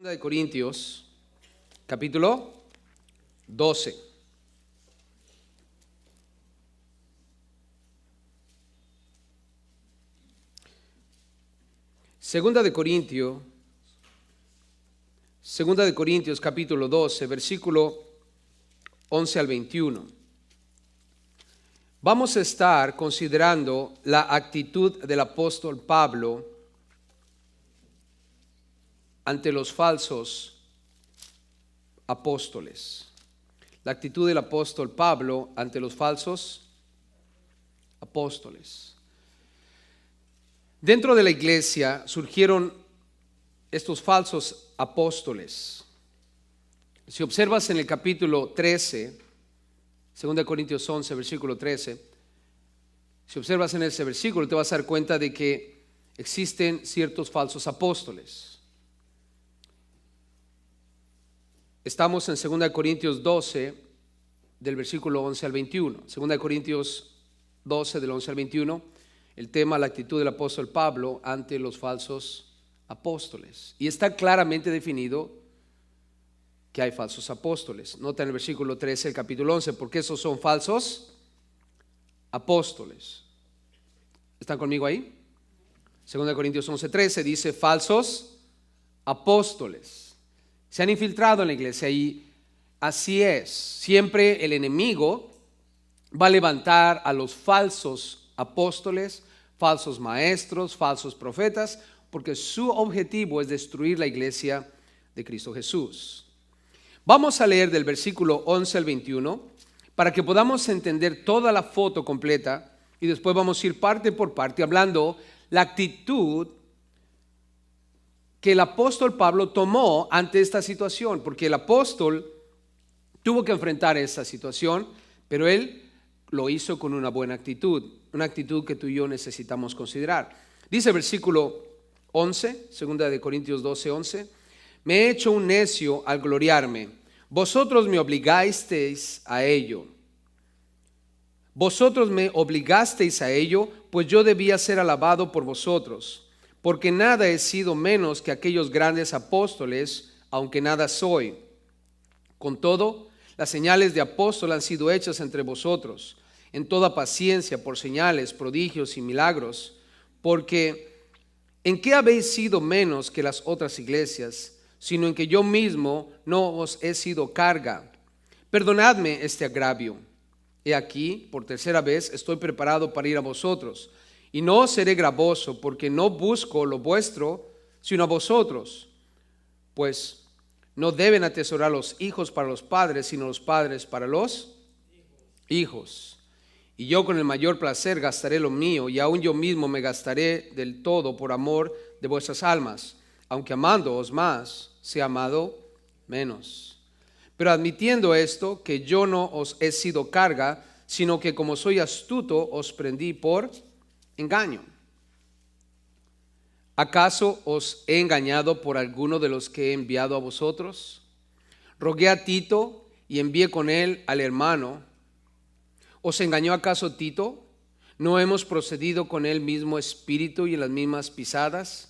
De Corintios, capítulo 12. Segunda de Corintios, capítulo 12, versículo 11 al 21. Vamos a estar considerando la actitud del apóstol Pablo ante los falsos apóstoles. La actitud del apóstol Pablo ante los falsos apóstoles. Dentro de la iglesia surgieron estos falsos apóstoles. Si observas en el capítulo 13, 2 Corintios 11, versículo 13, si observas en ese versículo te vas a dar cuenta de que existen ciertos falsos apóstoles. Estamos en 2 Corintios 12, del versículo 11 al 21. 2 Corintios 12, del 11 al 21, el tema, la actitud del apóstol Pablo ante los falsos apóstoles. Y está claramente definido que hay falsos apóstoles. Nota en el versículo 13, el capítulo 11, porque esos son falsos apóstoles. ¿Están conmigo ahí? 2 Corintios 11, 13 dice falsos apóstoles. Se han infiltrado en la iglesia y así es. Siempre el enemigo va a levantar a los falsos apóstoles, falsos maestros, falsos profetas, porque su objetivo es destruir la iglesia de Cristo Jesús. Vamos a leer del versículo 11 al 21 para que podamos entender toda la foto completa y después vamos a ir parte por parte hablando la actitud que el apóstol Pablo tomó ante esta situación, porque el apóstol tuvo que enfrentar esa situación, pero él lo hizo con una buena actitud, una actitud que tú y yo necesitamos considerar. Dice el versículo 11, 2 Corintios 12, 11, me he hecho un necio al gloriarme, vosotros me obligasteis a ello. Vosotros me obligasteis a ello, pues yo debía ser alabado por vosotros. Porque nada he sido menos que aquellos grandes apóstoles, aunque nada soy. Con todo, las señales de apóstol han sido hechas entre vosotros, en toda paciencia, por señales, prodigios y milagros. Porque, ¿en qué habéis sido menos que las otras iglesias, sino en que yo mismo no os he sido carga? Perdonadme este agravio. He aquí, por tercera vez, estoy preparado para ir a vosotros. Y no seré gravoso, porque no busco lo vuestro, sino a vosotros. Pues no deben atesorar los hijos para los padres, sino los padres para los hijos. Y yo con el mayor placer gastaré lo mío, y aún yo mismo me gastaré del todo por amor de vuestras almas, aunque amándoos más, sea amado menos. Pero admitiendo esto, que yo no os he sido carga, sino que como soy astuto, os prendí por engaño. ¿Acaso os he engañado por alguno de los que he enviado a vosotros? Rogué a Tito y envié con él al hermano. ¿Os engañó acaso Tito? ¿No hemos procedido con el mismo espíritu y en las mismas pisadas?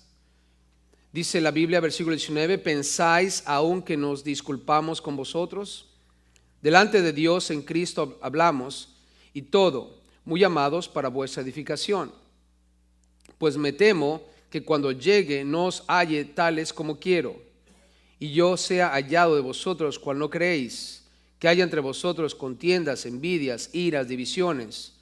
Dice la Biblia, versículo 19, ¿pensáis aún que nos disculpamos con vosotros? Delante de Dios en Cristo hablamos, y todo muy amados para vuestra edificación. Pues me temo que cuando llegue no os halle tales como quiero, y yo sea hallado de vosotros cual no creéis, que haya entre vosotros contiendas, envidias, iras, divisiones,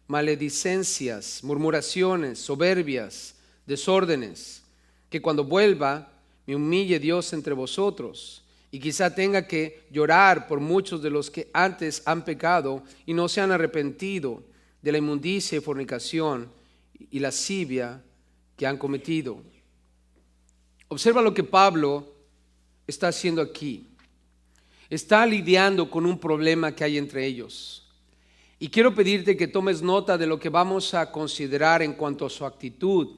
maledicencias, murmuraciones, soberbias, desórdenes, que cuando vuelva me humille Dios entre vosotros, y quizá tenga que llorar por muchos de los que antes han pecado y no se han arrepentido de la inmundicia y fornicación y lascivia que han cometido. Observa lo que Pablo está haciendo aquí. Está lidiando con un problema que hay entre ellos. Y quiero pedirte que tomes nota de lo que vamos a considerar en cuanto a su actitud.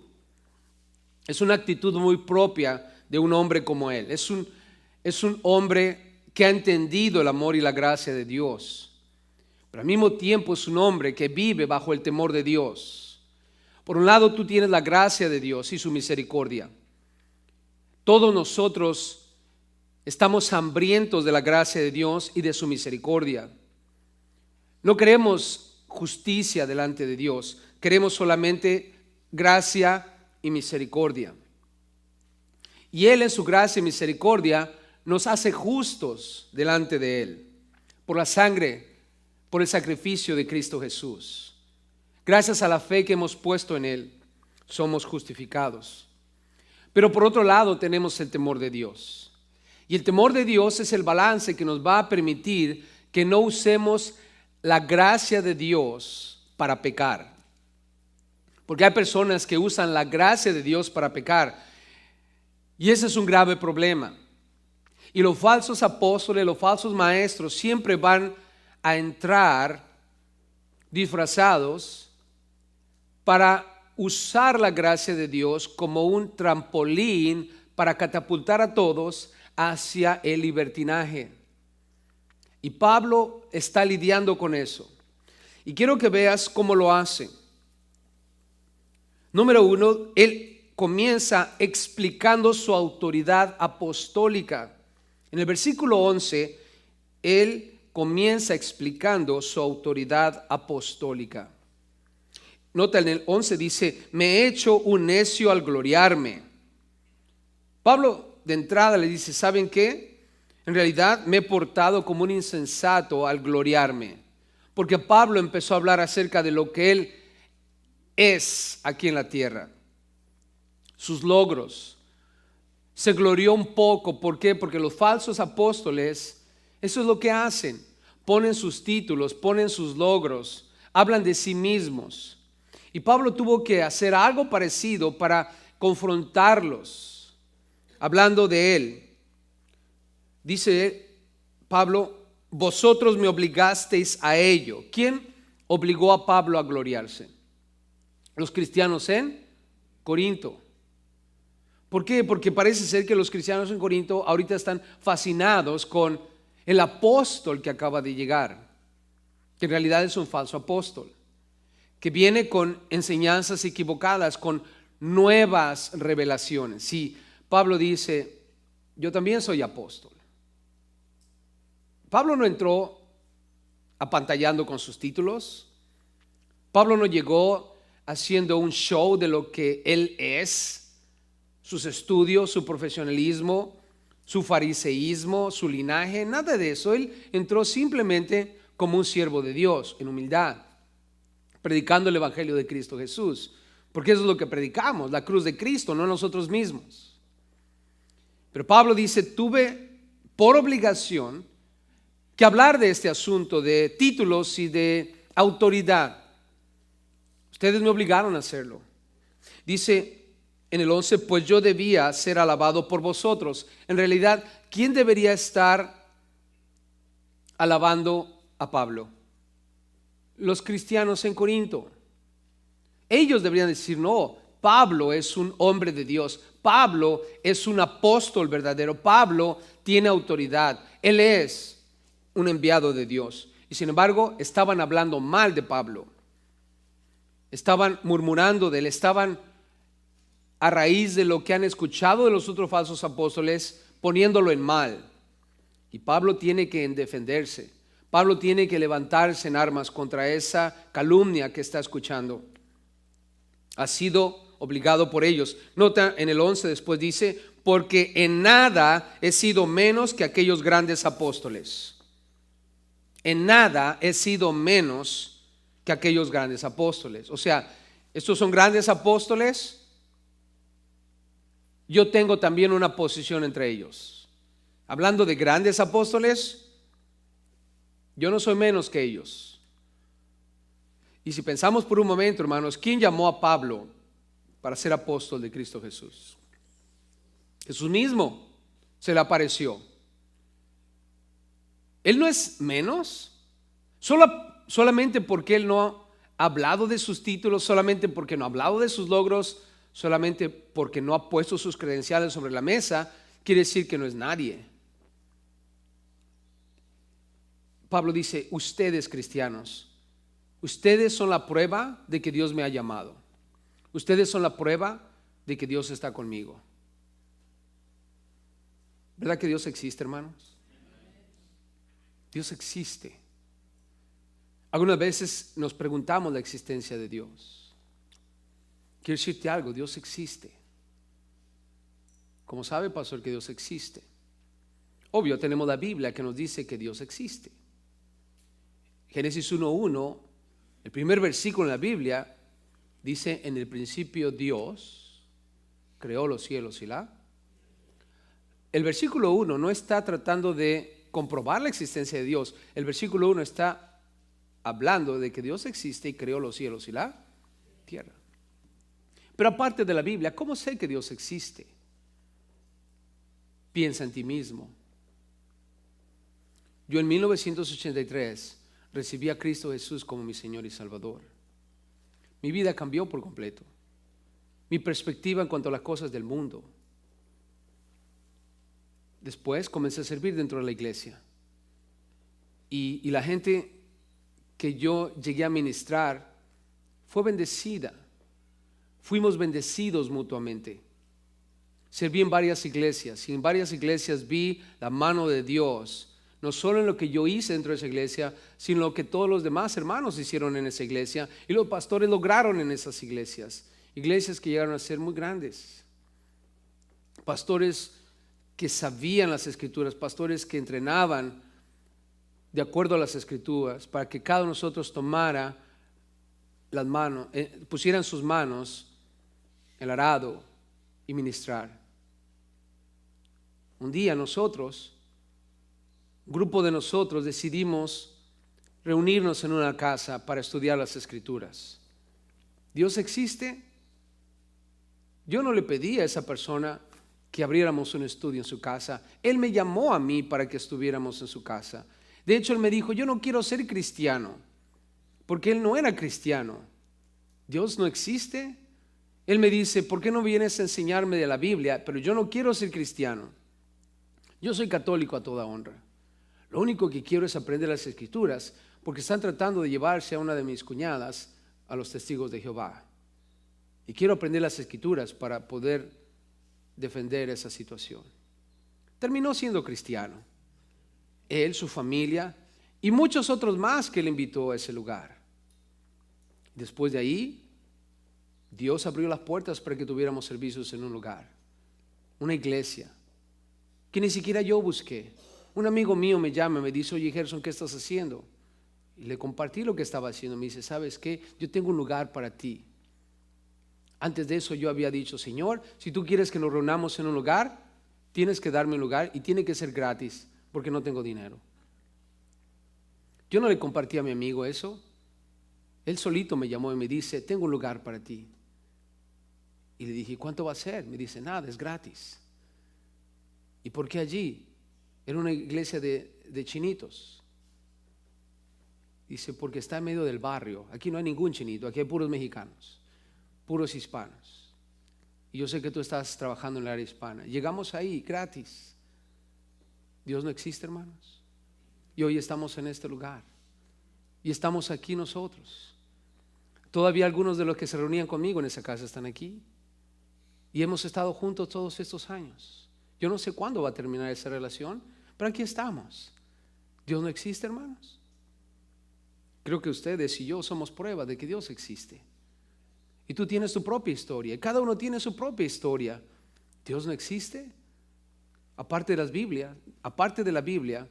Es una actitud muy propia de un hombre como él. Es un hombre que ha entendido el amor y la gracia de Dios. Pero al mismo tiempo es un hombre que vive bajo el temor de Dios. Por un lado tú tienes la gracia de Dios y su misericordia. Todos nosotros Estamos hambrientos de la gracia de Dios y de su misericordia. No queremos justicia delante de Dios, queremos solamente gracia y misericordia. Y Él en su gracia y misericordia nos hace justos delante de Él por la sangre, por el sacrificio de Cristo Jesús. Gracias a la fe que hemos puesto en Él, somos justificados. Pero por otro lado tenemos el temor de Dios. Y el temor de Dios es el balance que nos va a permitir que no usemos la gracia de Dios para pecar. Porque hay personas que usan la gracia de Dios para pecar. Y ese es un grave problema. Y los falsos apóstoles, los falsos maestros siempre van a entrar disfrazados para usar la gracia de Dios como un trampolín para catapultar a todos hacia el libertinaje. Y Pablo está lidiando con eso. Y quiero que veas cómo lo hace. Número uno, él comienza explicando su autoridad apostólica. En el versículo 11, él comienza explicando su autoridad apostólica. Nota, en el 11 dice, me he hecho un necio al gloriarme. Pablo de entrada le dice, ¿saben qué? En realidad me he portado como un insensato al gloriarme. Porque Pablo empezó a hablar acerca de lo que él es aquí en la tierra. Sus logros. Se glorió un poco. ¿Por qué? Porque los falsos apóstoles, eso es lo que hacen. Ponen sus títulos, ponen sus logros, hablan de sí mismos. Y Pablo tuvo que hacer algo parecido para confrontarlos, hablando de él. Dice Pablo, vosotros me obligasteis a ello. ¿Quién obligó a Pablo a gloriarse? Los cristianos en Corinto. ¿Por qué? Porque parece ser que los cristianos en Corinto ahorita están fascinados con el apóstol que acaba de llegar, que en realidad es un falso apóstol, que viene con enseñanzas equivocadas, con nuevas revelaciones. Sí, Pablo dice, yo también soy apóstol. Pablo no entró apantallando con sus títulos. Pablo no llegó haciendo un show de lo que él es, sus estudios, su profesionalismo, su fariseísmo, su linaje, nada de eso. Él entró simplemente como un siervo de Dios, en humildad, predicando el evangelio de Cristo Jesús, porque eso es lo que predicamos, la cruz de Cristo, no nosotros mismos. Pero Pablo dice, tuve por obligación que hablar de este asunto de títulos y de autoridad. Ustedes me obligaron a hacerlo. Dice en el 11, pues yo debía ser alabado por vosotros. En realidad, ¿quién debería estar alabando a Pablo? Los cristianos en Corinto. Ellos deberían decir, no, Pablo es un hombre de Dios. Pablo es un apóstol verdadero. Pablo tiene autoridad. Él es un enviado de Dios. Y sin embargo, estaban hablando mal de Pablo. Estaban murmurando de él, estaban a raíz de lo que han escuchado de los otros falsos apóstoles, poniéndolo en mal. Y Pablo tiene que defenderse. Pablo tiene que levantarse en armas contra esa calumnia que está escuchando. Ha sido obligado por ellos. Nota en el 11 después dice, porque en nada he sido menos que aquellos grandes apóstoles. En nada he sido menos que aquellos grandes apóstoles. O sea, estos son grandes apóstoles. Yo tengo también una posición entre ellos. Hablando de grandes apóstoles, yo no soy menos que ellos. Y si pensamos por un momento, hermanos, ¿quién llamó a Pablo para ser apóstol de Cristo Jesús? Jesús mismo se le apareció. Él no es menos, solamente porque él no ha hablado de sus títulos, solamente porque no ha hablado de sus logros, solamente porque no ha puesto sus credenciales sobre la mesa, quiere decir que no es nadie. Pablo dice, ustedes cristianos, ustedes son la prueba de que Dios me ha llamado. Ustedes son la prueba de que Dios está conmigo. ¿Verdad que Dios existe, hermanos? Dios existe. Algunas veces nos preguntamos la existencia de Dios. Quiero decirte algo, Dios existe. ¿Cómo sabe, pastor, que Dios existe? Obvio, tenemos la Biblia que nos dice que Dios existe. Génesis 1:1, el primer versículo en la Biblia, dice: en el principio Dios creó los cielos y la. El versículo 1 no está tratando de comprobar la existencia de Dios. El versículo 1 está hablando de que Dios existe y creó los cielos y la tierra. Pero aparte de la Biblia, ¿cómo sé que Dios existe? Piensa en ti mismo. Yo en 1983 recibí a Cristo Jesús como mi Señor y Salvador. Mi vida cambió por completo. Mi perspectiva en cuanto a las cosas del mundo. Después comencé a servir dentro de la iglesia. Y la gente que yo llegué a ministrar fue bendecida. Fuimos bendecidos mutuamente. Serví en varias iglesias y en varias iglesias vi la mano de Dios. No solo en lo que yo hice dentro de esa iglesia, sino en lo que todos los demás hermanos hicieron en esa iglesia y los pastores lograron en esas iglesias. Iglesias que llegaron a ser muy grandes. Pastores que sabían las escrituras, pastores que entrenaban de acuerdo a las escrituras para que cada uno de nosotros tomara las manos, pusieran sus manos en el arado y ministrar. Un día nosotros, un grupo de nosotros, decidimos reunirnos en una casa para estudiar las escrituras. ¿Dios existe? Yo no le pedí a esa persona que abriéramos un estudio en su casa. Él me llamó a mí para que estuviéramos en su casa. De hecho, él me dijo: yo no quiero ser cristiano, porque él no era cristiano. ¿Dios no existe? Él me dice: ¿por qué no vienes a enseñarme de la Biblia? Pero yo no quiero ser cristiano. Yo soy católico a toda honra. Lo único que quiero es aprender las escrituras, porque están tratando de llevarse a una de mis cuñadas a los testigos de Jehová. Y quiero aprender las escrituras para poder defender esa situación. Terminó siendo cristiano. Él, su familia y muchos otros más que él invitó a ese lugar. Después de ahí, Dios abrió las puertas para que tuviéramos servicios en un lugar, una iglesia, que ni siquiera yo busqué. Un amigo mío me llama y me dice: oye, Gerson, ¿qué estás haciendo? Y le compartí lo que estaba haciendo. Me dice: ¿sabes qué? Yo tengo un lugar para ti. Antes de eso yo había dicho: Señor, si tú quieres que nos reunamos en un lugar, tienes que darme un lugar y tiene que ser gratis, porque no tengo dinero. Yo no le compartí a mi amigo eso. Él solito me llamó y me dice: tengo un lugar para ti. Y le dije: ¿cuánto va a ser? Me dice: nada, es gratis. ¿Y por qué allí? Era una iglesia de chinitos. Dice: porque está en medio del barrio. Aquí no hay ningún chinito, aquí hay puros mexicanos, puros hispanos. Y yo sé que tú estás trabajando en el área hispana. Llegamos ahí gratis. Dios no existe, hermanos. Y hoy estamos en este lugar. Y estamos aquí nosotros. Todavía algunos de los que se reunían conmigo en esa casa están aquí. Y hemos estado juntos todos estos años. Yo no sé cuándo va a terminar esa relación, pero aquí estamos. ¿Dios no existe, hermanos? Creo que ustedes y yo somos prueba de que Dios existe. Y tú tienes tu propia historia. Cada uno tiene su propia historia. ¿Dios no existe? Aparte de la Biblia,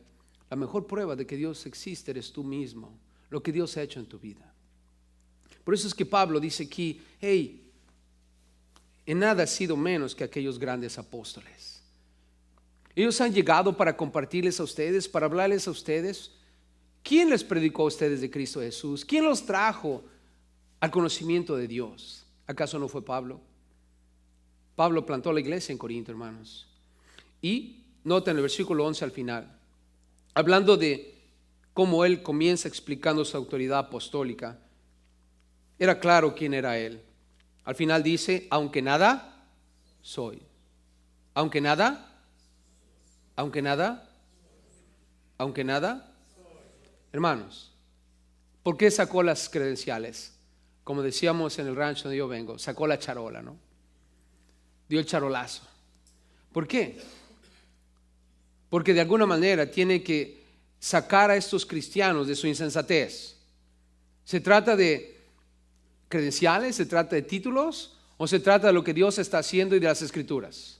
la mejor prueba de que Dios existe eres tú mismo, lo que Dios ha hecho en tu vida. Por eso es que Pablo dice aquí: hey, en nada has sido menos que aquellos grandes apóstoles. Ellos han llegado para compartirles a ustedes, para hablarles a ustedes. ¿Quién les predicó a ustedes de Cristo Jesús? ¿Quién los trajo al conocimiento de Dios? ¿Acaso no fue Pablo? Pablo plantó la iglesia en Corinto, hermanos. Y noten el versículo 11 al final, hablando de cómo él comienza explicando su autoridad apostólica. Era claro quién era él. Al final dice: aunque nada soy. Aunque nada. Aunque nada. Aunque nada. Hermanos, ¿por qué sacó las credenciales? Como decíamos en el rancho donde yo vengo, sacó la charola, ¿no? Dio el charolazo. ¿Por qué? porque de alguna manera tiene que sacar a estos cristianos de su insensatez. ¿Se trata de credenciales? ¿Se trata de títulos? ¿O se trata de lo que Dios está haciendo y de las Escrituras?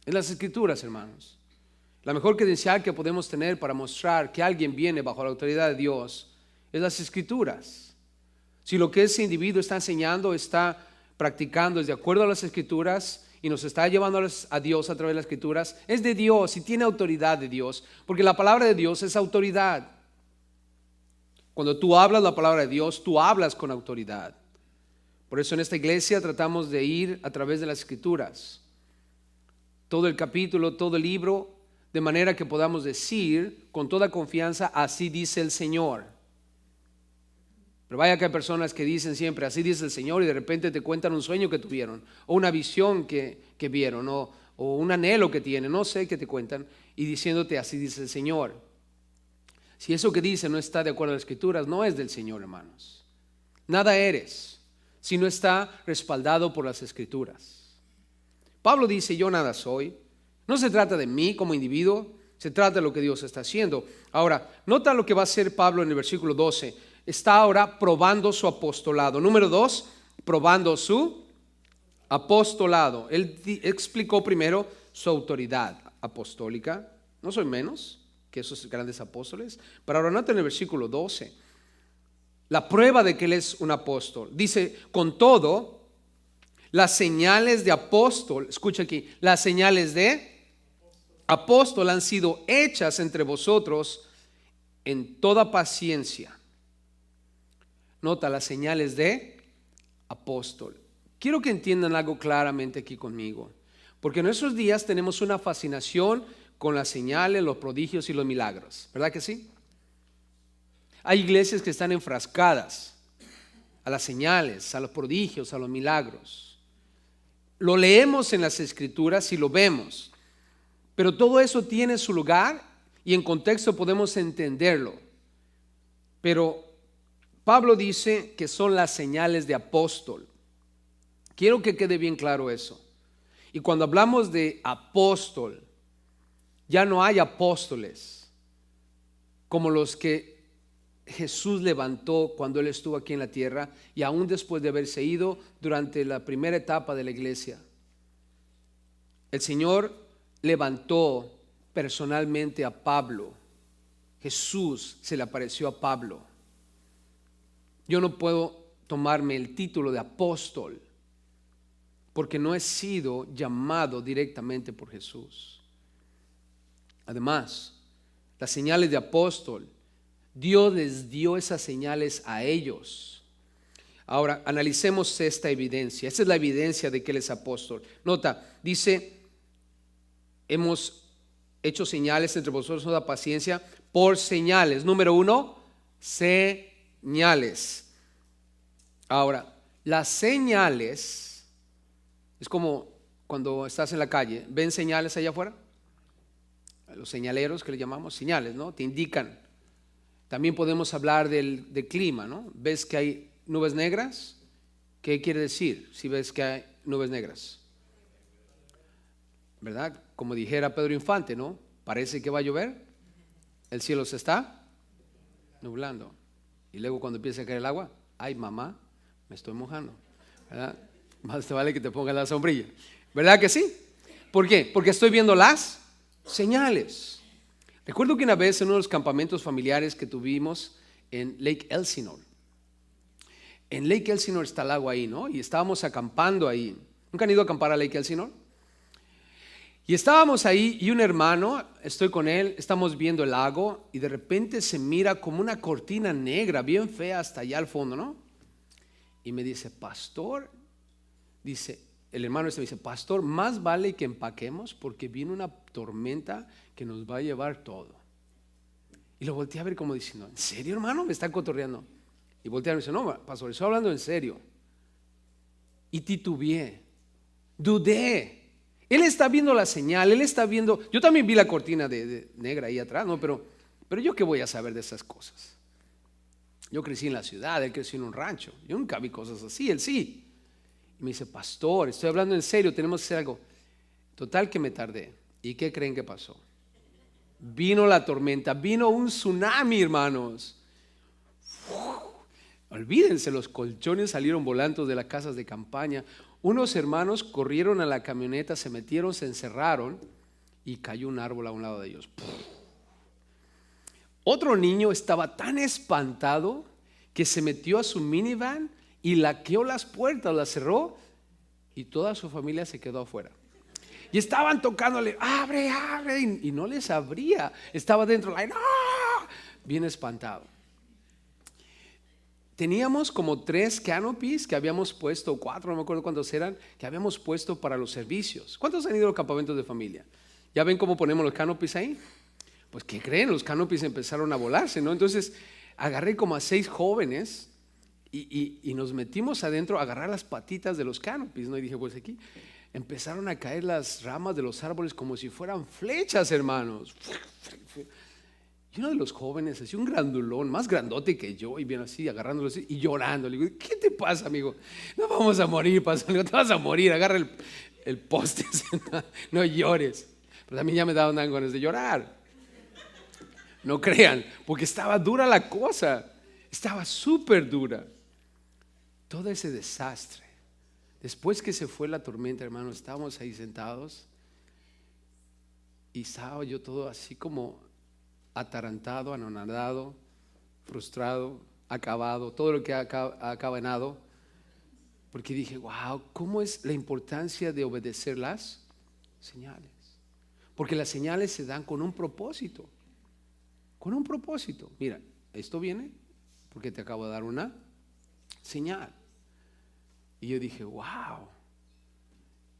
Es las Escrituras, hermanos. La mejor credencial que podemos tener para mostrar que alguien viene bajo la autoridad de Dios es las Escrituras. Si lo que ese individuo está enseñando, está practicando es de acuerdo a las Escrituras y nos está llevando a Dios a través de las Escrituras, es de Dios y tiene autoridad de Dios, porque la palabra de Dios es autoridad. Cuando tú hablas la palabra de Dios, tú hablas con autoridad. Por eso en esta iglesia tratamos de ir a través de las Escrituras, todo el capítulo, todo el libro, de manera que podamos decir con toda confianza, así dice el Señor. Pero vaya que hay personas que dicen siempre, así dice el Señor, y de repente te cuentan un sueño que tuvieron, o una visión que vieron, o un anhelo que tienen, no sé qué te cuentan, y diciéndote, así dice el Señor. Si eso que dice no está de acuerdo a las Escrituras, no es del Señor, hermanos. Nada eres si no está respaldado por las Escrituras. Pablo dice, yo nada soy. No se trata de mí como individuo, se trata de lo que Dios está haciendo. Ahora, nota lo que va a hacer Pablo en el versículo 12. Está ahora probando su apostolado. Número 2, probando su apostolado. Él explicó primero su autoridad apostólica. No soy menos que esos grandes apóstoles. Pero ahora nota en el versículo 12 la prueba de que él es un apóstol. Dice, con todo, las señales de apóstol, escucha aquí, las señales de apóstol han sido hechas entre vosotros en toda paciencia. Nota las señales de apóstol. Quiero que entiendan algo claramente aquí conmigo, porque en nuestros días tenemos una fascinación con las señales, los prodigios y los milagros, ¿verdad que sí? Hay iglesias que están enfrascadas a las señales, a los prodigios, a los milagros. Lo leemos en las Escrituras y lo vemos, pero todo eso tiene su lugar y en contexto podemos entenderlo. Pero Pablo dice que son las señales de apóstol. Quiero que quede bien claro eso. Y cuando hablamos de apóstol, ya no hay apóstoles como los que Jesús levantó cuando Él estuvo aquí en la tierra y aún después de haberse ido durante la primera etapa de la iglesia. El Señor levantó personalmente a Pablo. Jesús se le apareció a Pablo. Yo no puedo tomarme el título de apóstol porque no he sido llamado directamente por Jesús. Además, las señales de apóstol, Dios les dio esas señales a ellos. Ahora, analicemos esta evidencia. Esta es la evidencia de que Él es apóstol. Nota, dice, hemos hecho señales entre vosotros, toda paciencia, por señales. Número 1, señales. Ahora, las señales es como cuando estás en la calle, ¿ven señales allá afuera? Los señaleros que le llamamos señales, ¿no? Te indican. También podemos hablar del clima, ¿no? ¿Ves que hay nubes negras? ¿Qué quiere decir si ves que hay nubes negras? ¿Verdad? Como dijera Pedro Infante, ¿no? Parece que va a llover, el cielo se está nublando. Y luego cuando empieza a caer el agua, ay mamá, me estoy mojando, ¿verdad? Más te vale que te pongas la sombrilla, ¿verdad que sí? ¿Por qué? Porque estoy viendo las señales. Recuerdo que una vez en uno de los campamentos familiares que tuvimos en Lake Elsinore, en Lake Elsinore está el agua ahí, ¿no? Y estábamos acampando ahí. ¿Nunca han ido a acampar a Lake Elsinore? Y estábamos ahí y un hermano, estoy con él, estamos viendo el lago y de repente se mira como una cortina negra, bien fea hasta allá al fondo, ¿no? Y me dice, pastor, dice, el hermano este me dice, pastor, más vale que empaquemos porque viene una tormenta que nos va a llevar todo. Y lo volteé a ver como diciendo, ¿en serio, hermano? Me está cotorreando. Y volteé a ver y me dice, no, pastor, estoy hablando en serio. Y titubeé, dudé. Él está viendo la señal, él está viendo, yo también vi la cortina de negra ahí atrás, ¿no? Pero yo qué voy a saber de esas cosas. Yo crecí en la ciudad, él creció en un rancho, yo nunca vi cosas así, él sí. Y me dice, pastor, estoy hablando en serio, tenemos que hacer algo. Total que me tardé. ¿Y qué creen que pasó? Vino la tormenta, vino un tsunami, hermanos. Olvídense, los colchones salieron volando de las casas de campaña. Unos hermanos corrieron a la camioneta, se metieron, se encerraron y cayó un árbol a un lado de ellos. Otro niño estaba tan espantado que se metió a su minivan y laqueó las puertas, las cerró y toda su familia se quedó afuera. Y estaban tocándole, abre, abre, y no les abría. Estaba dentro, like, ¡ah! Bien espantado. Teníamos como 3 canopies que habíamos puesto, 4, no me acuerdo cuántos eran, que habíamos puesto para los servicios. ¿Cuántos han ido a los campamentos de familia? ¿Ya ven cómo ponemos los canopies ahí? Pues, ¿qué creen? Los canopies empezaron a volarse, ¿no? Entonces, agarré como a 6 jóvenes y nos metimos adentro a agarrar las patitas de los canopies, ¿no? Y dije, pues aquí empezaron a caer las ramas de los árboles como si fueran flechas, hermanos. Y uno de los jóvenes, así un grandulón, más grandote que yo, y bien así, agarrándolo así y llorando. Le digo, ¿qué te pasa, amigo? No vamos a morir, no te vas a morir, agarra el poste, no llores. Pero también ya me daban ganas de llorar. No crean, porque estaba dura la cosa, estaba súper dura. Todo ese desastre. Después que se fue la tormenta, hermanos, estábamos ahí sentados y estaba yo todo así como atarantado, anonadado, frustrado, acabado, todo lo que ha acabanado, porque dije, wow, ¿cómo es la importancia de obedecer las señales? Porque las señales se dan con un propósito. Con un propósito. Mira, esto viene porque te acabo de dar una señal. Y yo dije, wow.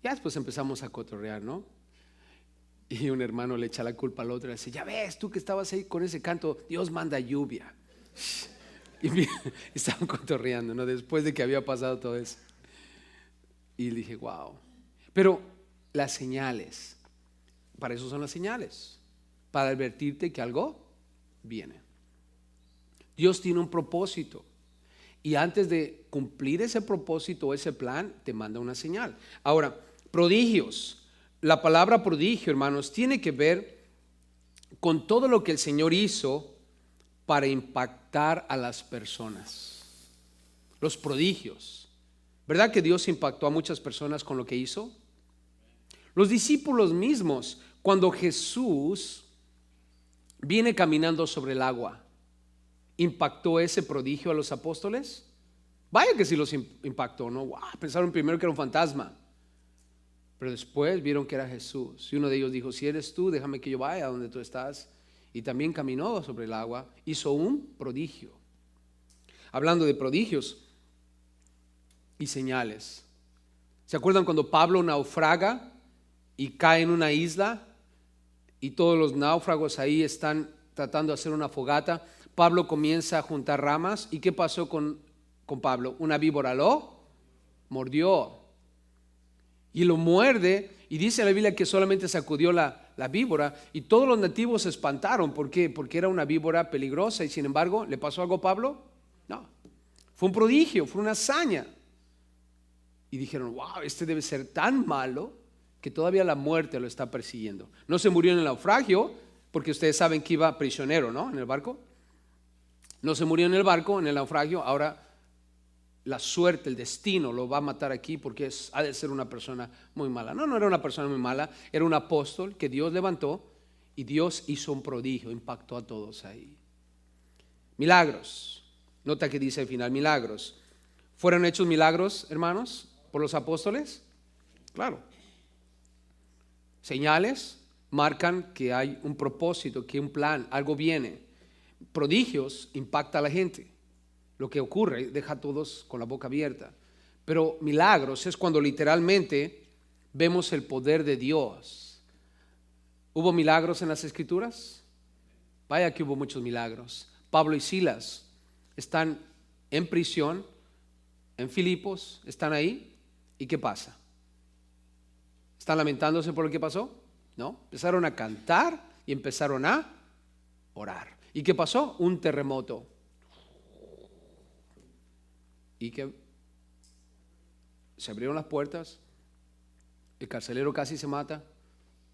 Ya después empezamos a cotorrear, ¿no? Y un hermano le echa la culpa al otro y dice, ya ves, tú que estabas ahí con ese canto, Dios manda lluvia. Y estaban cotorreando, ¿no? Después de que había pasado todo eso. Y dije, wow. Pero las señales, para eso son las señales, para advertirte que algo viene. Dios tiene un propósito y antes de cumplir ese propósito o ese plan te manda una señal. Ahora, prodigios. La palabra prodigio, hermanos, tiene que ver con todo lo que el Señor hizo para impactar a las personas. Los prodigios. ¿Verdad que Dios impactó a muchas personas con lo que hizo? Los discípulos mismos, cuando Jesús viene caminando sobre el agua, ¿impactó ese prodigio a los apóstoles? Vaya que sí los impactó, ¿no? Wow, pensaron primero que era un fantasma, pero después vieron que era Jesús. Y uno de ellos dijo, si eres tú, déjame que yo vaya a donde tú estás. Y también caminó sobre el agua, hizo un prodigio. Hablando de prodigios y señales, ¿se acuerdan cuando Pablo naufraga y cae en una isla y todos los náufragos ahí están tratando de hacer una fogata? Pablo comienza a juntar ramas. ¿Y qué pasó con Pablo? Una víbora lo mordió y lo muerde, y dice la Biblia que solamente sacudió la víbora y todos los nativos se espantaron. ¿Por qué? Porque era una víbora peligrosa. Y sin embargo, ¿le pasó algo a Pablo? No, fue un prodigio, fue una hazaña. Y dijeron, wow, este debe ser tan malo que todavía la muerte lo está persiguiendo. No se murió en el naufragio, porque ustedes saben que iba prisionero, ¿no? En el barco. No se murió en el barco, en el naufragio. Ahora la suerte, el destino lo va a matar aquí porque ha de ser una persona muy mala. No, no era una persona muy mala, era un apóstol que Dios levantó y Dios hizo un prodigio, impactó a todos ahí. Milagros. Nota que dice al final, milagros. ¿Fueron hechos milagros, hermanos, por los apóstoles? Claro. Señales marcan que hay un propósito, que un plan, algo viene. Prodigios impacta a la gente. Lo que ocurre deja a todos con la boca abierta. Pero milagros es cuando literalmente vemos el poder de Dios. ¿Hubo milagros en las Escrituras? Vaya que hubo muchos milagros. Pablo y Silas están en prisión, en Filipos, están ahí. ¿Y qué pasa? ¿Están lamentándose por lo que pasó? No, empezaron a cantar y empezaron a orar. ¿Y qué pasó? Un terremoto. Y que se abrieron las puertas, el carcelero casi se mata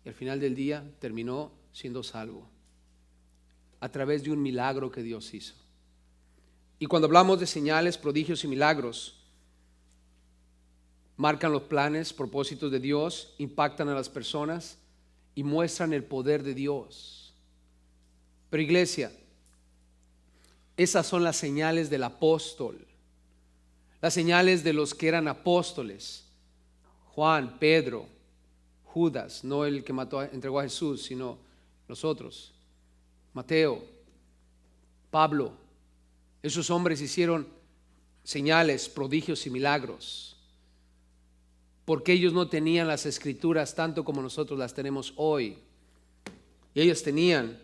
y al final del día terminó siendo salvo. a través de un milagro que Dios hizo. Y cuando hablamos de señales, prodigios y milagros, marcan los planes, propósitos de Dios, impactan a las personas y muestran el poder de Dios. Pero iglesia, esas son las señales del apóstol, las señales de los que eran apóstoles: Juan, Pedro, Judas, no el que entregó a Jesús, sino los otros, Mateo, Pablo. Esos hombres hicieron señales, prodigios y milagros, porque ellos no tenían las escrituras tanto como nosotros las tenemos hoy. Y ellos tenían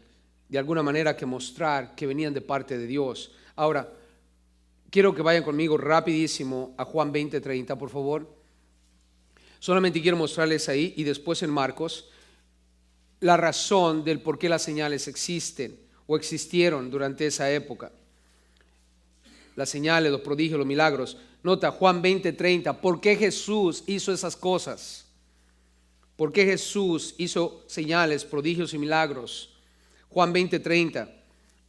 de alguna manera que mostrar que venían de parte de Dios. Ahora, quiero que vayan conmigo rapidísimo a Juan 20:30, por favor. Solamente quiero mostrarles ahí, y después en Marcos, la razón del por qué las señales existen o existieron durante esa época. Las señales, los prodigios, los milagros. Nota Juan 20:30. ¿Por qué Jesús hizo esas cosas? ¿Por qué Jesús hizo señales, prodigios y milagros? Juan 20:30.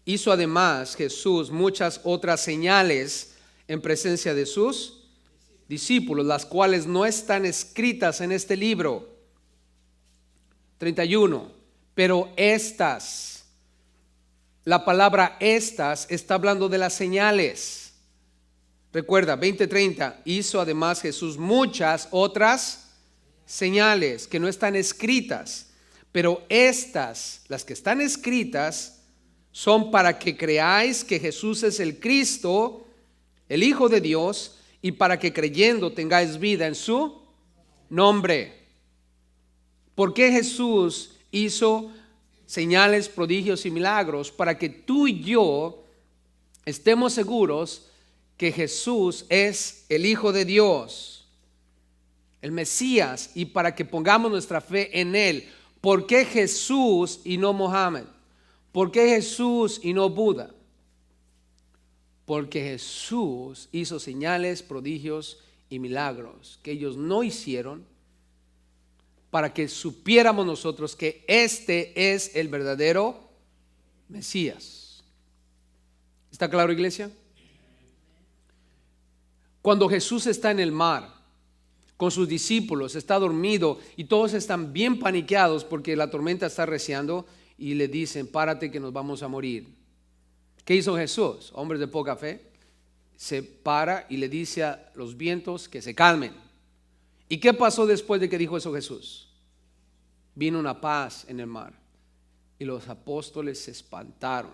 Hizo además Jesús muchas otras señales en presencia de sus discípulos, las cuales no están escritas en este libro. 31. Pero estas, la palabra estas está hablando de las señales. Recuerda, 20:30, hizo además Jesús muchas otras señales que no están escritas, pero estas, las que están escritas, son para que creáis que Jesús es el Cristo, el Hijo de Dios, y para que creyendo tengáis vida en su nombre. ¿Por qué Jesús hizo señales, prodigios y milagros? Para que tú y yo estemos seguros que Jesús es el Hijo de Dios, el Mesías, y para que pongamos nuestra fe en Él. ¿Por qué Jesús y no Mohammed? ¿Por qué Jesús y no Buda? Porque Jesús hizo señales, prodigios y milagros que ellos no hicieron, para que supiéramos nosotros que este es el verdadero Mesías. ¿Está claro, iglesia? Cuando Jesús está en el mar con sus discípulos, está dormido y todos están bien paniqueados porque la tormenta está arreciando, y le dicen: párate que nos vamos a morir. ¿Qué hizo Jesús? Hombres de poca fe. Se para y le dice a los vientos que se calmen. ¿Y qué pasó después de que dijo eso Jesús? Vino una paz en el mar, y los apóstoles se espantaron,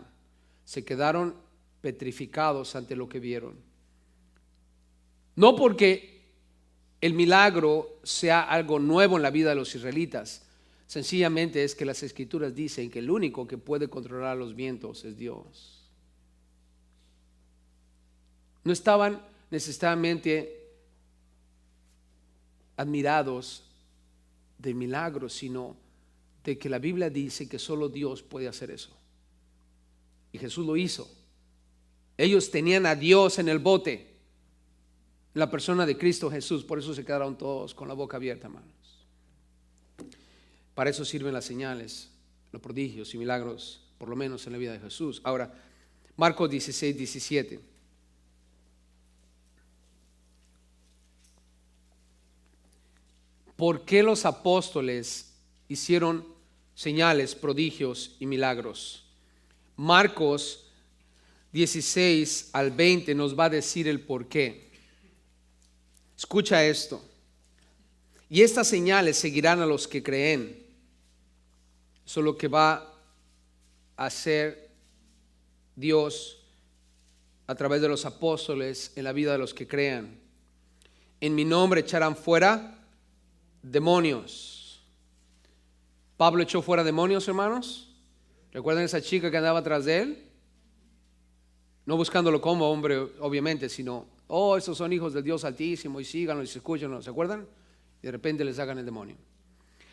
se quedaron petrificados ante lo que vieron. No porque el milagro sea algo nuevo en la vida de los israelitas, sencillamente es que las escrituras dicen que el único que puede controlar los vientos es Dios. No estaban necesariamente admirados del milagro, sino de que la Biblia dice que solo Dios puede hacer eso. Y Jesús lo hizo. Ellos tenían a Dios en el bote, la persona de Cristo Jesús. Por eso se quedaron todos con la boca abierta, hermanos. Para eso sirven las señales, los prodigios y milagros, por lo menos en la vida de Jesús. Ahora, Marcos 16:17. ¿Por qué los apóstoles hicieron señales, prodigios y milagros? Marcos 16 al 20 nos va a decir el por qué. Escucha esto. Y estas señales seguirán a los que creen. Eso es lo que va a hacer Dios a través de los apóstoles en la vida de los que crean. En mi nombre echarán fuera demonios. Pablo echó fuera demonios, hermanos. ¿Recuerdan esa chica que andaba atrás de él? No buscándolo como hombre, obviamente, sino: oh, esos son hijos del Dios Altísimo, y síganlo y se escuchan, ¿se acuerdan? Y de repente les sacan el demonio.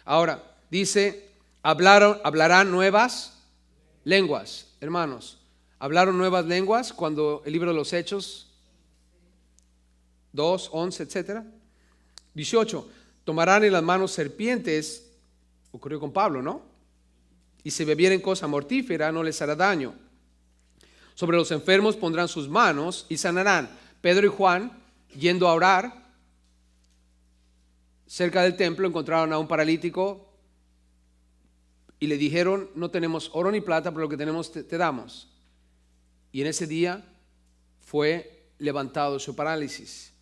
Ahora, dice: hablarán nuevas lenguas. Hermanos, hablaron nuevas lenguas cuando el libro de los Hechos 2, 11, etc. 18, tomarán en las manos serpientes. Ocurrió con Pablo, ¿no? y si bebieren cosa mortífera no les hará daño. Sobre los enfermos pondrán sus manos y sanarán. Pedro y Juan, yendo a orar, cerca del templo encontraron a un paralítico y le dijeron: no tenemos oro ni plata, pero lo que tenemos te damos. Y en ese día fue levantado su parálisis.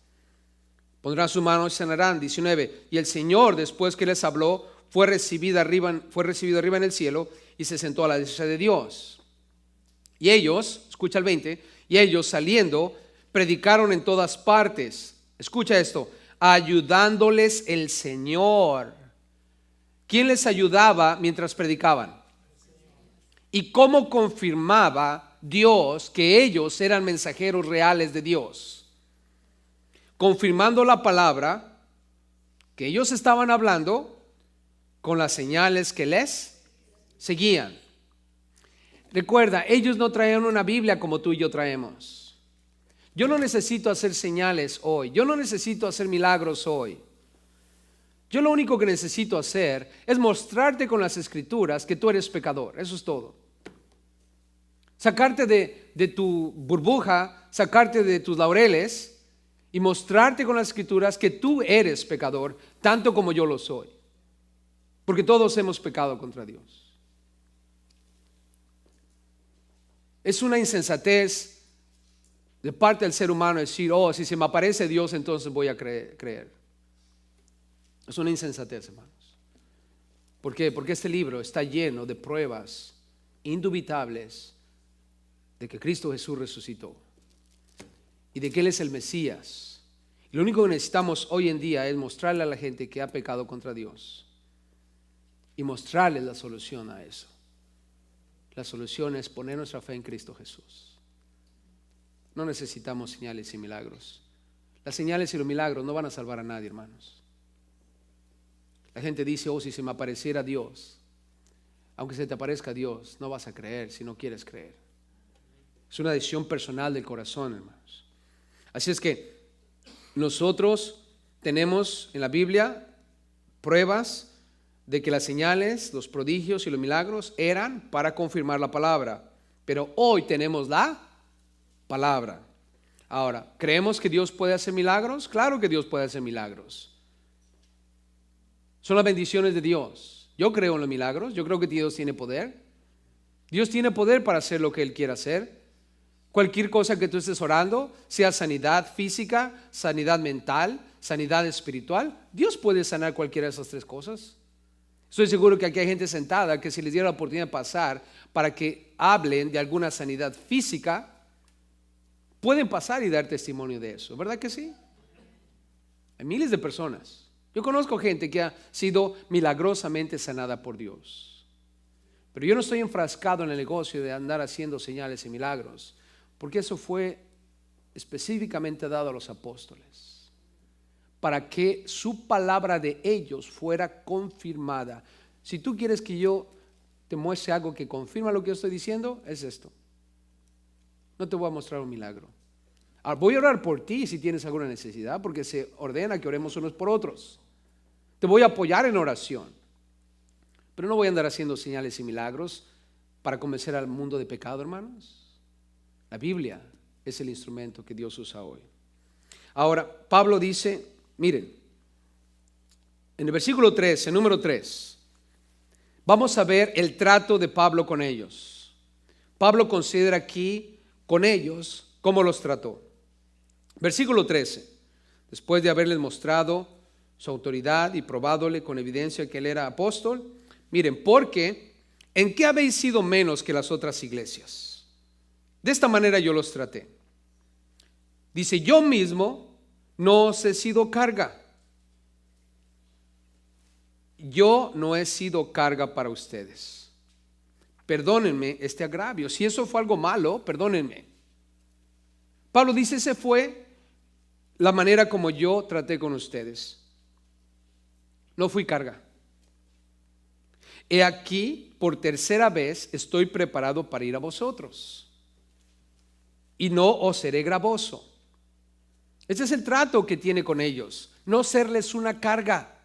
Pondrán sus manos y sanarán. 19. Y el Señor, después que les habló, fue recibido arriba en el cielo y se sentó a la derecha de Dios. Y ellos, escucha el 20, y ellos saliendo predicaron en todas partes. Escucha esto: ayudándoles el Señor. ¿Quién les ayudaba mientras predicaban? ¿Y cómo confirmaba Dios que ellos eran mensajeros reales de Dios? Confirmando la palabra que ellos estaban hablando con las señales que les seguían. Recuerda, ellos no traían una Biblia como tú y yo traemos. Yo no necesito hacer señales hoy. Yo no necesito hacer milagros hoy. Yo lo único que necesito hacer es mostrarte con las Escrituras que tú eres pecador. Eso es todo. Sacarte de tu burbuja, sacarte de tus laureles y mostrarte con las Escrituras que tú eres pecador, tanto como yo lo soy. Porque todos hemos pecado contra Dios. Es una insensatez de parte del ser humano decir: oh, si se me aparece Dios, entonces voy a creer. Es una insensatez, hermanos. ¿Por qué? Porque este libro está lleno de pruebas indubitables de que Cristo Jesús resucitó y de que Él es el Mesías. Y lo único que necesitamos hoy en día es mostrarle a la gente que ha pecado contra Dios y mostrarles la solución a eso. La solución es poner nuestra fe en Cristo Jesús. No necesitamos señales y milagros. Las señales y los milagros no van a salvar a nadie, hermanos. La gente dice: oh, si se me apareciera Dios. Aunque se te aparezca Dios, no vas a creer si no quieres creer. Es una decisión personal del corazón, hermanos. Así es que nosotros tenemos en la Biblia pruebas de que las señales, los prodigios y los milagros eran para confirmar la palabra. Pero hoy tenemos la palabra. Ahora, ¿creemos que Dios puede hacer milagros? Claro que Dios puede hacer milagros. Son las bendiciones de Dios. Yo creo en los milagros. Yo creo que Dios tiene poder. Dios tiene poder para hacer lo que Él quiera hacer. Cualquier cosa que tú estés orando, sea sanidad física, sanidad mental, sanidad espiritual, Dios puede sanar cualquiera de esas tres cosas. Estoy seguro que aquí hay gente sentada que si les diera la oportunidad de pasar para que hablen de alguna sanidad física, pueden pasar y dar testimonio de eso. ¿Verdad que sí? Hay miles de personas. Yo conozco gente que ha sido milagrosamente sanada por Dios. Pero yo no estoy enfrascado en el negocio de andar haciendo señales y milagros, porque eso fue específicamente dado a los apóstoles, para que su palabra de ellos fuera confirmada. Si tú quieres que yo te muestre algo que confirma lo que yo estoy diciendo, es esto. No te voy a mostrar un milagro. Ahora, voy a orar por ti si tienes alguna necesidad, porque se ordena que oremos unos por otros. Te voy a apoyar en oración, pero no voy a andar haciendo señales y milagros para convencer al mundo de pecado, hermanos. La Biblia es el instrumento que Dios usa hoy. Ahora, Pablo dice, miren, en el versículo 3, en número 3, vamos a ver el trato de Pablo con ellos. Pablo considera aquí con ellos cómo los trató. Versículo 13, después de haberles mostrado su autoridad y probádole con evidencia que él era apóstol, miren, porque ¿en qué habéis sido menos que las otras iglesias? De esta manera yo los traté. Dice, yo mismo no os he sido carga. Yo no he sido carga para ustedes. Perdónenme este agravio. Si eso fue algo malo, perdónenme. Pablo dice, esa fue la manera como yo traté con ustedes. No fui carga. He aquí, por tercera vez, estoy preparado para ir a vosotros, y no os seré gravoso. Ese es el trato que tiene con ellos, no serles una carga.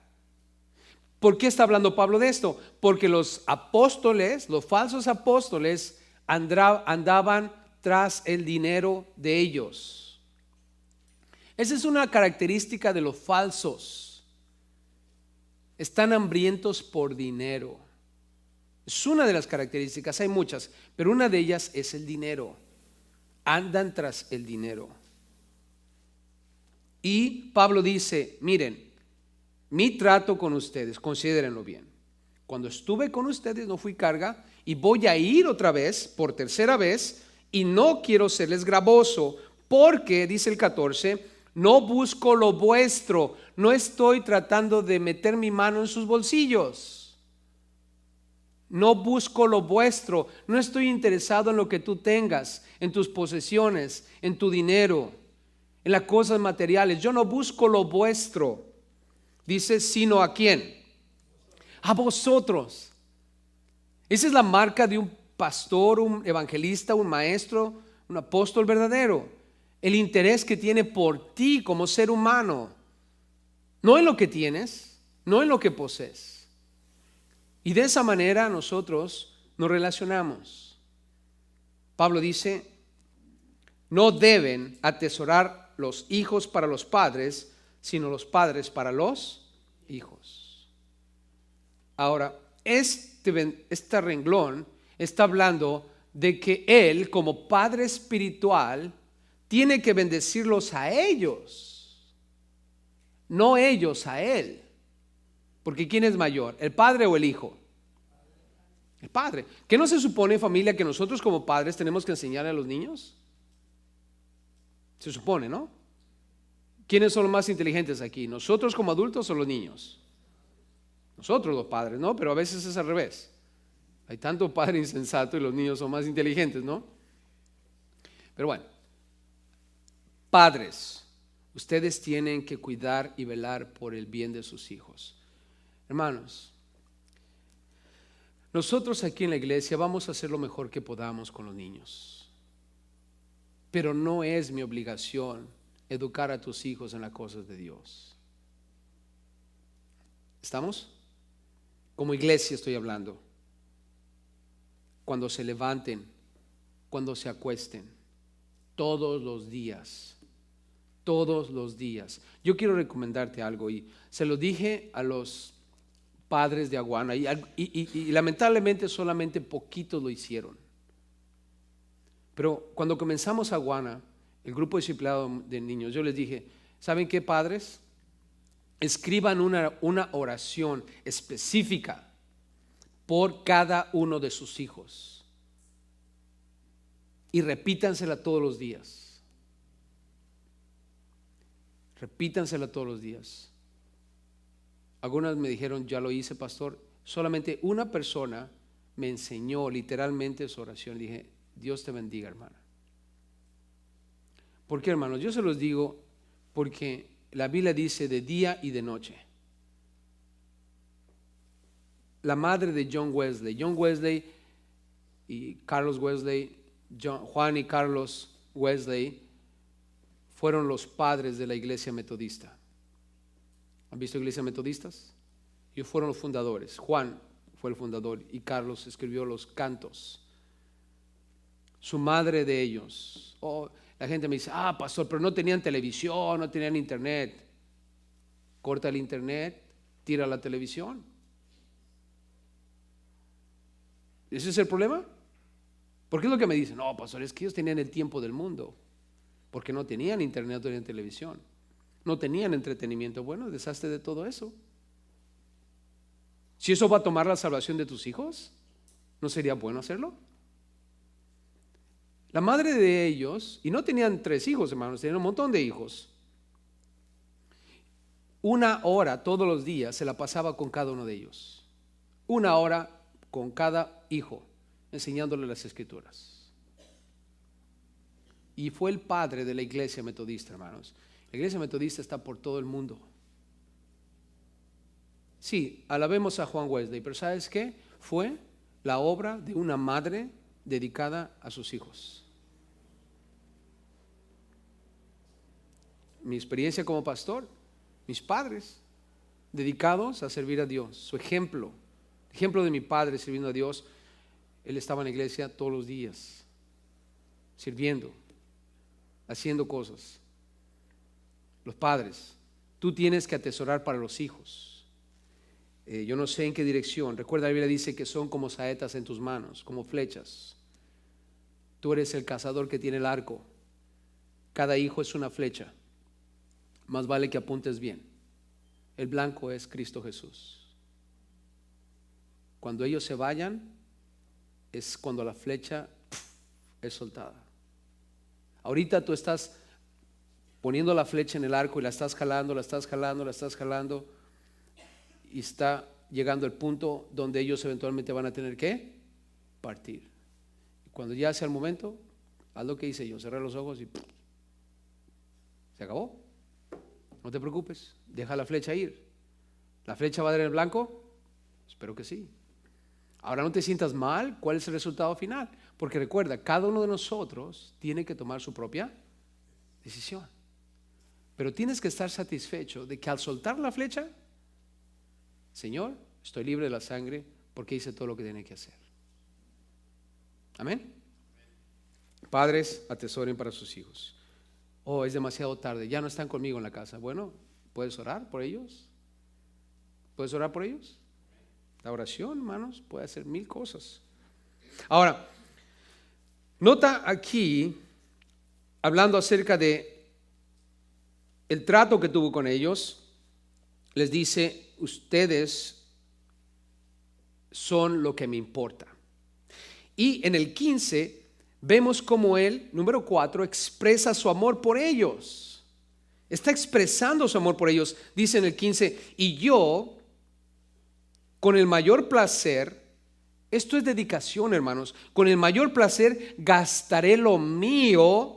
¿Por qué está hablando Pablo de esto? Porque los apóstoles, los falsos apóstoles, andaban tras el dinero de ellos. Esa es una característica de los falsos. Están hambrientos por dinero. Es una de las características, hay muchas, pero una de ellas es el dinero. Andan tras el dinero. Y Pablo dice, miren, mi trato con ustedes, considérenlo bien. Cuando estuve con ustedes no fui carga y voy a ir otra vez, por tercera vez, y no quiero serles gravoso, porque, dice el 14, no busco lo vuestro, no estoy tratando de meter mi mano en sus bolsillos. No busco lo vuestro, no estoy interesado en lo que tú tengas, en tus posesiones, en tu dinero, en las cosas materiales. Yo no busco lo vuestro, dice, sino ¿a quién? A vosotros. Esa es la marca de un pastor, un evangelista, un maestro, un apóstol verdadero. El interés que tiene por ti como ser humano, no en lo que tienes, no en lo que posees. Y de esa manera nosotros nos relacionamos. Pablo dice, no deben atesorar los hijos para los padres, sino los padres para los hijos. Ahora, este renglón está hablando de que él, como padre espiritual, tiene que bendecirlos a ellos, no ellos a él. Porque ¿quién es mayor? ¿El padre o el hijo? El padre. ¿Qué no se supone, familia, que nosotros como padres tenemos que enseñarle a los niños? Se supone, ¿no? ¿Quiénes son los más inteligentes aquí? ¿Nosotros como adultos o los niños? Nosotros los padres, ¿no? Pero a veces es al revés. Hay tanto padre insensato y los niños son más inteligentes, ¿no? Pero bueno, padres, ustedes tienen que cuidar y velar por el bien de sus hijos. Hermanos, nosotros aquí en la iglesia vamos a hacer lo mejor que podamos con los niños, pero no es mi obligación educar a tus hijos en las cosas de Dios. ¿Estamos? Como iglesia estoy hablando. Cuando se levanten, cuando se acuesten, todos los días. Todos los días. Yo quiero recomendarte algo y se lo dije a los padres de Aguana y lamentablemente solamente poquitos lo hicieron. Pero cuando comenzamos Aguana, el grupo discipulado de niños, yo les dije, ¿saben qué, padres? Escriban una oración específica por cada uno de sus hijos y repítansela todos los días. Repítansela todos los días. Algunas me dijeron, ya lo hice, pastor. Solamente una persona me enseñó literalmente su oración. Le dije, Dios te bendiga, hermana. ¿Por qué, hermanos? Yo se los digo porque la Biblia dice de día y de noche. La madre de John Wesley y Carlos Wesley, Juan y Carlos Wesley, fueron los padres de la iglesia metodista. ¿Han visto iglesias metodistas? Ellos fueron los fundadores. Juan fue el fundador y Carlos escribió los cantos. Su madre de ellos. La gente me dice, pastor, pero no tenían televisión, no tenían internet. Corta el internet, tira la televisión. ¿Ese es el problema? ¿Por qué es lo que me dicen? No, pastor, es que ellos tenían el tiempo del mundo. Porque no tenían internet, no tenían televisión. No tenían entretenimiento. Bueno, deshazte de todo eso. Si eso va a tomar la salvación de tus hijos, ¿no sería bueno hacerlo? La madre de ellos, y no tenían 3 hijos, hermanos, tenían un montón de hijos. 1 hora todos los días se la pasaba con cada uno de ellos. 1 hora con cada hijo, enseñándole las escrituras. Y fue el padre de la iglesia metodista, hermanos. La iglesia metodista está por todo el mundo. Sí, alabemos a Juan Wesley, pero ¿sabes qué? Fue la obra de una madre dedicada a sus hijos. Mi experiencia como pastor, mis padres, dedicados a servir a Dios. Su ejemplo, el ejemplo de mi padre sirviendo a Dios, él estaba en la iglesia todos los días, sirviendo, haciendo cosas. Los padres, tú tienes que atesorar para los hijos. Yo no sé en qué dirección. Recuerda, la Biblia dice que son como saetas en tus manos, como flechas. Tú eres el cazador que tiene el arco. Cada hijo es una flecha. Más vale que apuntes bien. El blanco es Cristo Jesús. Cuando ellos se vayan, es cuando la flecha es soltada. Ahorita tú estás poniendo la flecha en el arco y la estás jalando, la estás jalando, la estás jalando, y está llegando el punto donde ellos eventualmente van a tener que partir. Y cuando ya sea el momento, haz lo que hice yo, cerrar los ojos y se acabó. No te preocupes, deja la flecha ir. ¿La flecha va a dar el blanco? Espero que sí. Ahora no te sientas mal. ¿Cuál es el resultado final? Porque recuerda, cada uno de nosotros tiene que tomar su propia decisión. Pero tienes que estar satisfecho de que al soltar la flecha, Señor, estoy libre de la sangre porque hice todo lo que tenía que hacer. Amén. Padres, atesoren para sus hijos. Oh, es demasiado tarde, ya no están conmigo en la casa. Bueno, ¿puedes orar por ellos? ¿Puedes orar por ellos? La oración, hermanos, puede hacer 1000 cosas. Ahora, nota aquí, hablando acerca de el trato que tuvo con ellos, les dice, ustedes son lo que me importa. Y en el 15 vemos como él, número 4, expresa su amor por ellos. Está expresando su amor por ellos. Dice en el 15, y yo, con el mayor placer, esto es dedicación, hermanos, con el mayor placer gastaré lo mío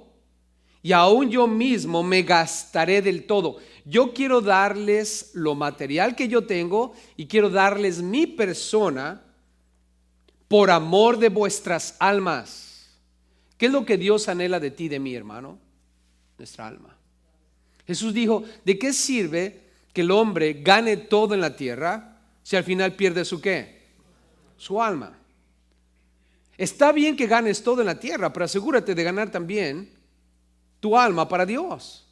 y aún yo mismo me gastaré del todo. Yo quiero darles lo material que yo tengo y quiero darles mi persona por amor de vuestras almas. ¿Qué es lo que Dios anhela de ti, de mí, hermano? Nuestra alma. Jesús dijo, ¿de qué sirve que el hombre gane todo en la tierra si al final pierde su qué? Su alma. Está bien que ganes todo en la tierra, pero asegúrate de ganar también tu alma para Dios.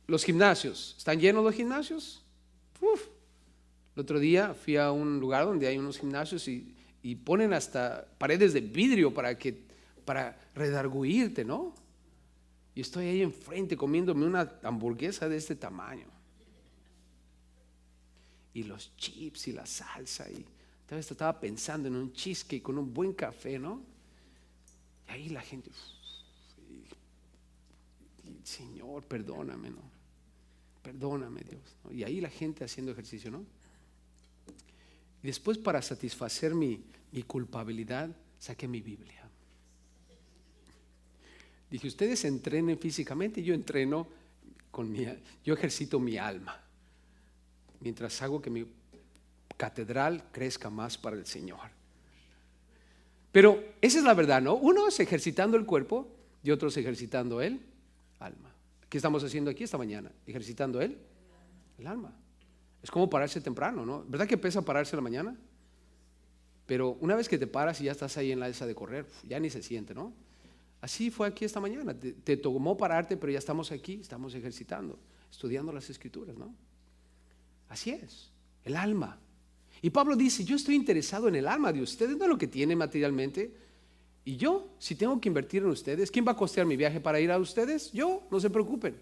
Los gimnasios, ¿están llenos los gimnasios? El otro día fui a un lugar donde hay unos gimnasios y ponen hasta paredes de vidrio para redarguirte, ¿no? Y estoy ahí enfrente comiéndome una hamburguesa de este tamaño. Y los chips y la salsa. Y tal vez estaba pensando en un cheesecake con un buen café, ¿no? Y ahí la gente, Señor, perdóname, ¿no? Perdóname, Dios, ¿no? Y ahí la gente haciendo ejercicio, ¿no? Y después, para satisfacer mi culpabilidad, saqué mi Biblia. Dije, ustedes entrenen físicamente, yo entreno yo ejercito mi alma, mientras hago que mi catedral crezca más para el Señor. Pero esa es la verdad, ¿no? Uno es ejercitando el cuerpo y otro es ejercitando el alma. ¿Qué estamos haciendo aquí esta mañana? Ejercitando el alma. Es como pararse temprano, ¿no? ¿Verdad que pesa pararse en la mañana? Pero una vez que te paras y ya estás ahí en la esa de correr, ya ni se siente, ¿no? Así fue aquí esta mañana. Te tomó pararte, pero ya estamos aquí, estamos ejercitando, estudiando las escrituras, ¿no? Así es, el alma. Y Pablo dice, yo estoy interesado en el alma de ustedes, no en lo que tienen materialmente. Y yo, si tengo que invertir en ustedes, ¿quién va a costear mi viaje para ir a ustedes? Yo, no se preocupen.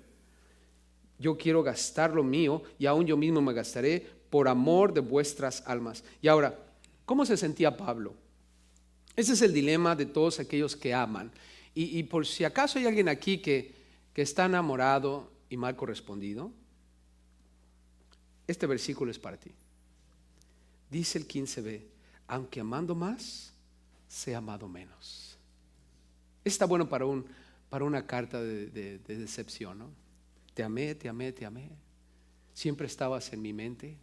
Yo quiero gastar lo mío y aún yo mismo me gastaré por amor de vuestras almas. Y ahora, ¿cómo se sentía Pablo? Ese es el dilema de todos aquellos que aman. Y por si acaso hay alguien aquí que está enamorado y mal correspondido, este versículo es para ti. Dice el 15b, aunque amando más, sea amado menos. Está bueno para una carta de decepción, ¿no? Te amé, te amé, te amé. Siempre estabas en mi mente.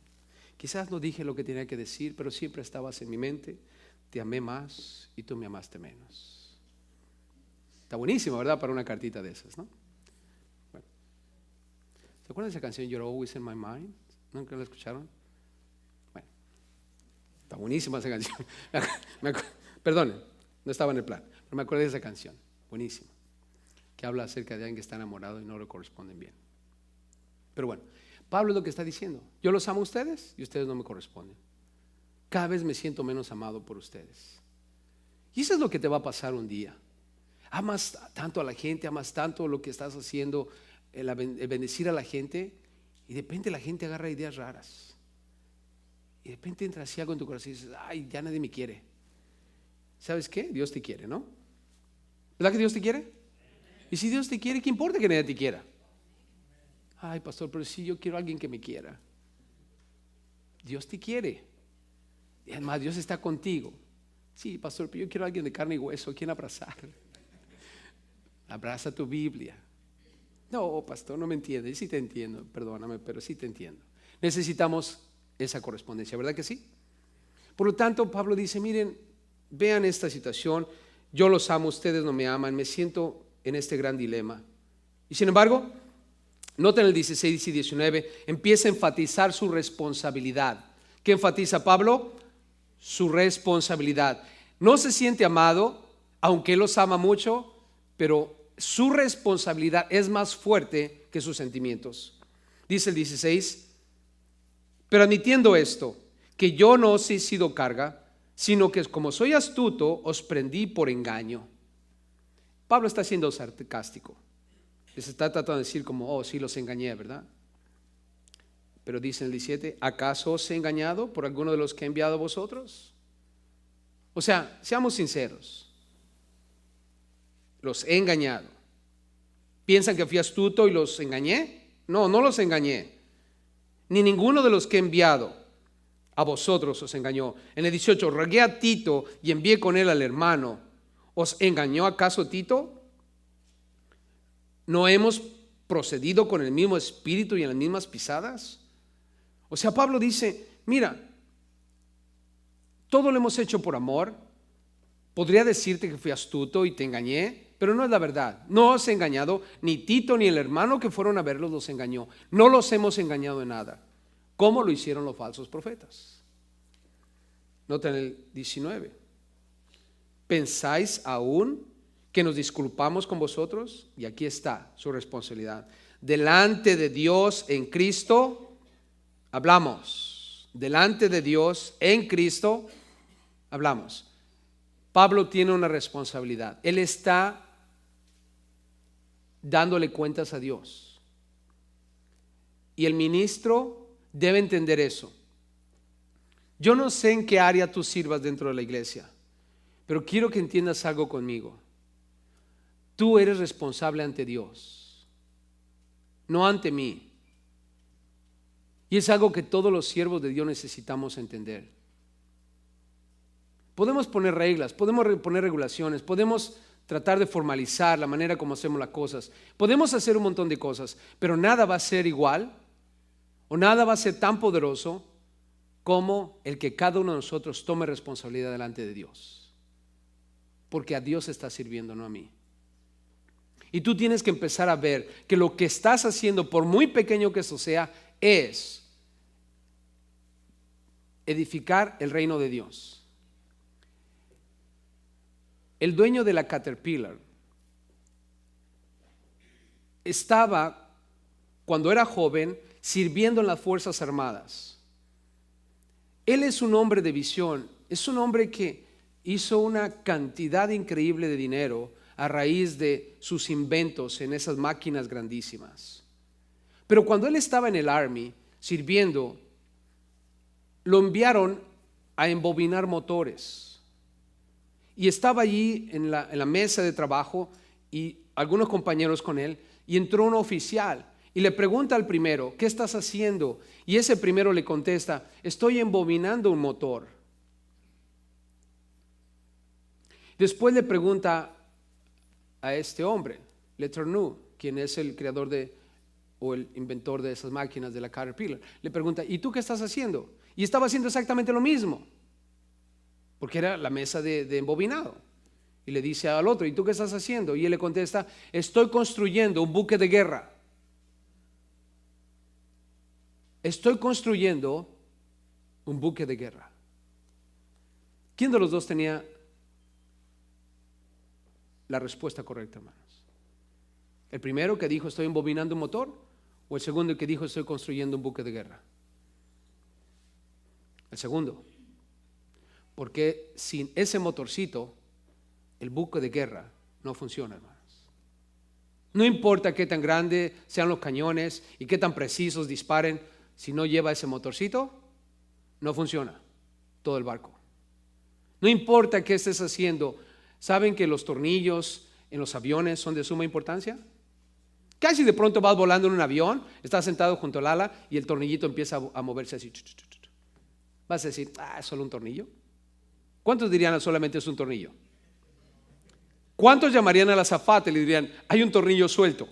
Quizás no dije lo que tenía que decir, pero siempre estabas en mi mente. Te amé más y tú me amaste menos. Está buenísimo, ¿verdad? Para una cartita de esas, ¿no? Bueno. ¿Se acuerdan de esa canción, You're Always in My Mind? ¿Nunca la escucharon? Bueno, está buenísima esa canción. Perdonen, no estaba en el plan, pero me acuerdo de esa canción, buenísima, que habla acerca de alguien que está enamorado y no le corresponden bien. Pero bueno, Pablo es lo que está diciendo. Yo los amo a ustedes y ustedes no me corresponden. Cada vez me siento menos amado por ustedes. Y eso es lo que te va a pasar un día. Amas tanto a la gente, amas tanto lo que estás haciendo, el bendecir a la gente, y de repente la gente agarra ideas raras. Y de repente entra así algo en tu corazón y dices, ay, ya nadie me quiere. ¿Sabes qué? Dios te quiere, ¿no? ¿Verdad que Dios te quiere? Y si Dios te quiere, ¿qué importa que nadie te quiera? Ay, pastor, pero si yo quiero a alguien que me quiera. Dios te quiere. Y además Dios está contigo. Sí, pastor, pero yo quiero a alguien de carne y hueso, ¿a quién abrazar? Abraza tu Biblia. No, pastor, no me entiendes. Sí te entiendo, perdóname, pero sí te entiendo. Necesitamos esa correspondencia, ¿verdad que sí? Por lo tanto, Pablo dice, miren, vean esta situación, yo los amo, ustedes no me aman, me siento en este gran dilema. Y sin embargo, noten el 16 y 19, empieza a enfatizar su responsabilidad. ¿Qué enfatiza Pablo? Su responsabilidad. No se siente amado, aunque él los ama mucho, pero su responsabilidad es más fuerte que sus sentimientos. Dice el 16, pero admitiendo esto, que yo no os he sido carga, sino que como soy astuto, os prendí por engaño. Pablo está siendo sarcástico. Les está tratando de decir como, oh, sí los engañé, ¿verdad? Pero dice en el 17, ¿acaso os he engañado por alguno de los que he enviado a vosotros? O sea, seamos sinceros. Los he engañado. ¿Piensan que fui astuto y los engañé? No, no los engañé. Ni ninguno de los que he enviado a vosotros os engañó. En el 18, rogué a Tito y envié con él al hermano. ¿Os engañó acaso Tito? ¿No hemos procedido con el mismo espíritu y en las mismas pisadas? O sea, Pablo dice, mira, todo lo hemos hecho por amor. Podría decirte que fui astuto y te engañé, pero no es la verdad. No os he engañado, ni Tito ni el hermano que fueron a verlos los engañó. No los hemos engañado en nada, como lo hicieron los falsos profetas. Noten el 19. ¿Pensáis aún que nos disculpamos con vosotros? Y aquí está su responsabilidad. Delante de Dios en Cristo hablamos. Delante de Dios en Cristo hablamos. Pablo tiene una responsabilidad. Él está dándole cuentas a Dios. Y el ministro debe entender eso. Yo no sé en qué área tú sirvas dentro de la iglesia, pero quiero que entiendas algo conmigo. Tú eres responsable ante Dios, no ante mí. Y es algo que todos los siervos de Dios necesitamos entender. Podemos poner reglas, podemos poner regulaciones, podemos tratar de formalizar la manera como hacemos las cosas. Podemos hacer un montón de cosas, pero nada va a ser igual o nada va a ser tan poderoso como el que cada uno de nosotros tome responsabilidad delante de Dios. Porque a Dios está sirviendo, no a mí. Y tú tienes que empezar a ver que lo que estás haciendo, por muy pequeño que eso sea, es edificar el reino de Dios. El dueño de la Caterpillar estaba, cuando era joven, sirviendo en las Fuerzas Armadas. Él es un hombre de visión, es un hombre que hizo una cantidad increíble de dinero a raíz de sus inventos en esas máquinas grandísimas. Pero cuando él estaba en el Army sirviendo, lo enviaron a embobinar motores. Y estaba allí en la mesa de trabajo y algunos compañeros con él, y entró un oficial y le pregunta al primero, ¿qué estás haciendo? Y ese primero le contesta, estoy embobinando un motor. Después le pregunta a este hombre, Letourneau, quien es el creador o el inventor de esas máquinas de la Caterpillar, le pregunta, ¿y tú qué estás haciendo? Y estaba haciendo exactamente lo mismo, porque era la mesa de embobinado. Y le dice al otro, ¿y tú qué estás haciendo? Y él le contesta, estoy construyendo un buque de guerra. estoy construyendo un buque de guerra. ¿Quién de los dos tenía la respuesta correcta, hermanos? ¿El primero que dijo estoy embobinando un motor? ¿O el segundo que dijo estoy construyendo un buque de guerra? El segundo. Porque sin ese motorcito, el buque de guerra no funciona, hermanos. No importa qué tan grandes sean los cañones y qué tan precisos disparen, si no lleva ese motorcito, no funciona todo el barco. No importa qué estés haciendo. ¿Saben que los tornillos en los aviones son de suma importancia? Casi de pronto vas volando en un avión, estás sentado junto al ala y el tornillito empieza a moverse así. Vas a decir, ¿es solo un tornillo? ¿Cuántos dirían solamente es un tornillo? ¿Cuántos llamarían a la azafata y le dirían, hay un tornillo suelto?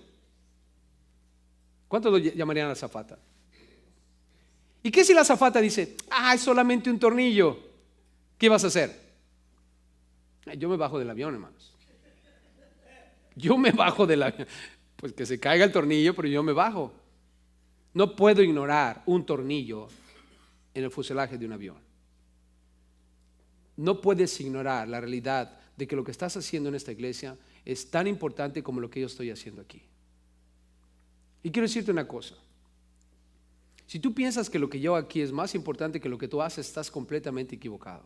¿Cuántos lo llamarían a la azafata? ¿Y qué si la azafata dice, es solamente un tornillo? ¿Qué vas a hacer? Yo me bajo del avión, hermanos. Yo me bajo del avión. Pues que se caiga el tornillo, pero yo me bajo. No puedo ignorar un tornillo en el fuselaje de un avión. No puedes ignorar la realidad de que lo que estás haciendo en esta iglesia es tan importante como lo que yo estoy haciendo aquí. Y quiero decirte una cosa. Si tú piensas que lo que yo aquí es más importante que lo que tú haces, estás completamente equivocado.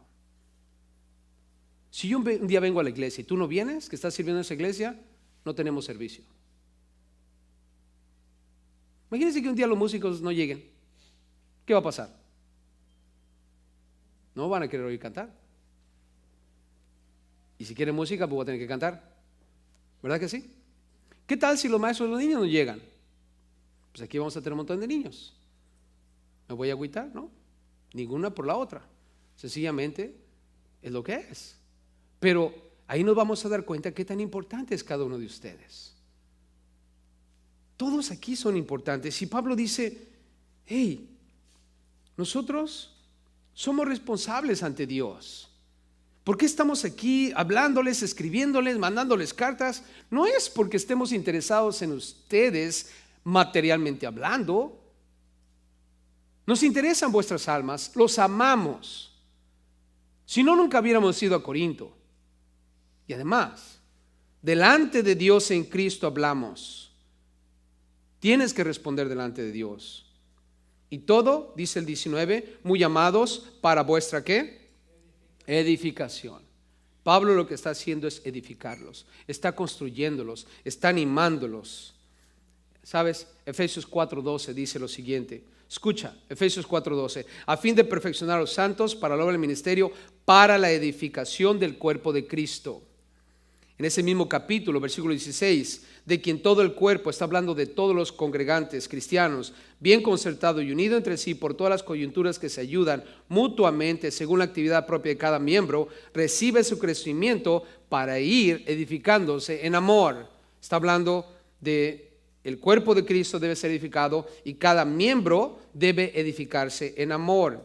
Si yo un día vengo a la iglesia y tú no vienes, que estás sirviendo en esa iglesia, no tenemos servicio. Imagínense que un día los músicos no lleguen. ¿Qué va a pasar? No van a querer oír cantar. Y si quieren música, pues voy a tener que cantar. ¿Verdad que sí? ¿Qué tal si los maestros de los niños no llegan? Pues aquí vamos a tener un montón de niños. ¿Me voy a agüitar? No. Ninguna por la otra. Sencillamente es lo que es. Pero ahí nos vamos a dar cuenta qué tan importante es cada uno de ustedes. Todos aquí son importantes. Y Pablo dice, hey, nosotros somos responsables ante Dios. ¿Por qué estamos aquí hablándoles, escribiéndoles, mandándoles cartas? No es porque estemos interesados en ustedes materialmente hablando. Nos interesan vuestras almas, los amamos. Si no, nunca hubiéramos ido a Corinto. Y además, delante de Dios en Cristo hablamos. Tienes que responder delante de Dios. Y todo, dice el 19, muy amados para vuestra ¿qué? Edificación. Pablo lo que está haciendo es edificarlos, está construyéndolos, está animándolos. ¿Sabes? Efesios 4:12 dice lo siguiente. Escucha, Efesios 4:12, a fin de perfeccionar a los santos para la obra del ministerio, para la edificación del cuerpo de Cristo. En ese mismo capítulo, versículo 16, de quien todo el cuerpo, está hablando de todos los congregantes cristianos, bien concertado y unido entre sí por todas las coyunturas que se ayudan mutuamente según la actividad propia de cada miembro, recibe su crecimiento para ir edificándose en amor. Está hablando de el cuerpo de Cristo debe ser edificado y cada miembro debe edificarse en amor.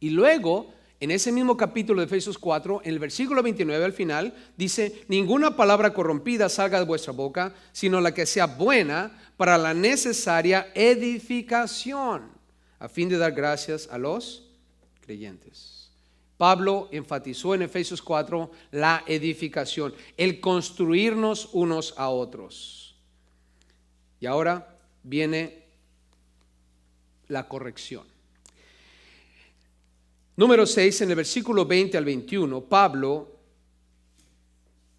Y luego, en ese mismo capítulo de Efesios 4, en el versículo 29 al final, dice, ninguna palabra corrompida salga de vuestra boca, sino la que sea buena para la necesaria edificación, a fin de dar gracias a los creyentes. Pablo enfatizó en Efesios 4 la edificación, el construirnos unos a otros. Y ahora viene la corrección. Número 6, en el versículo 20 al 21, Pablo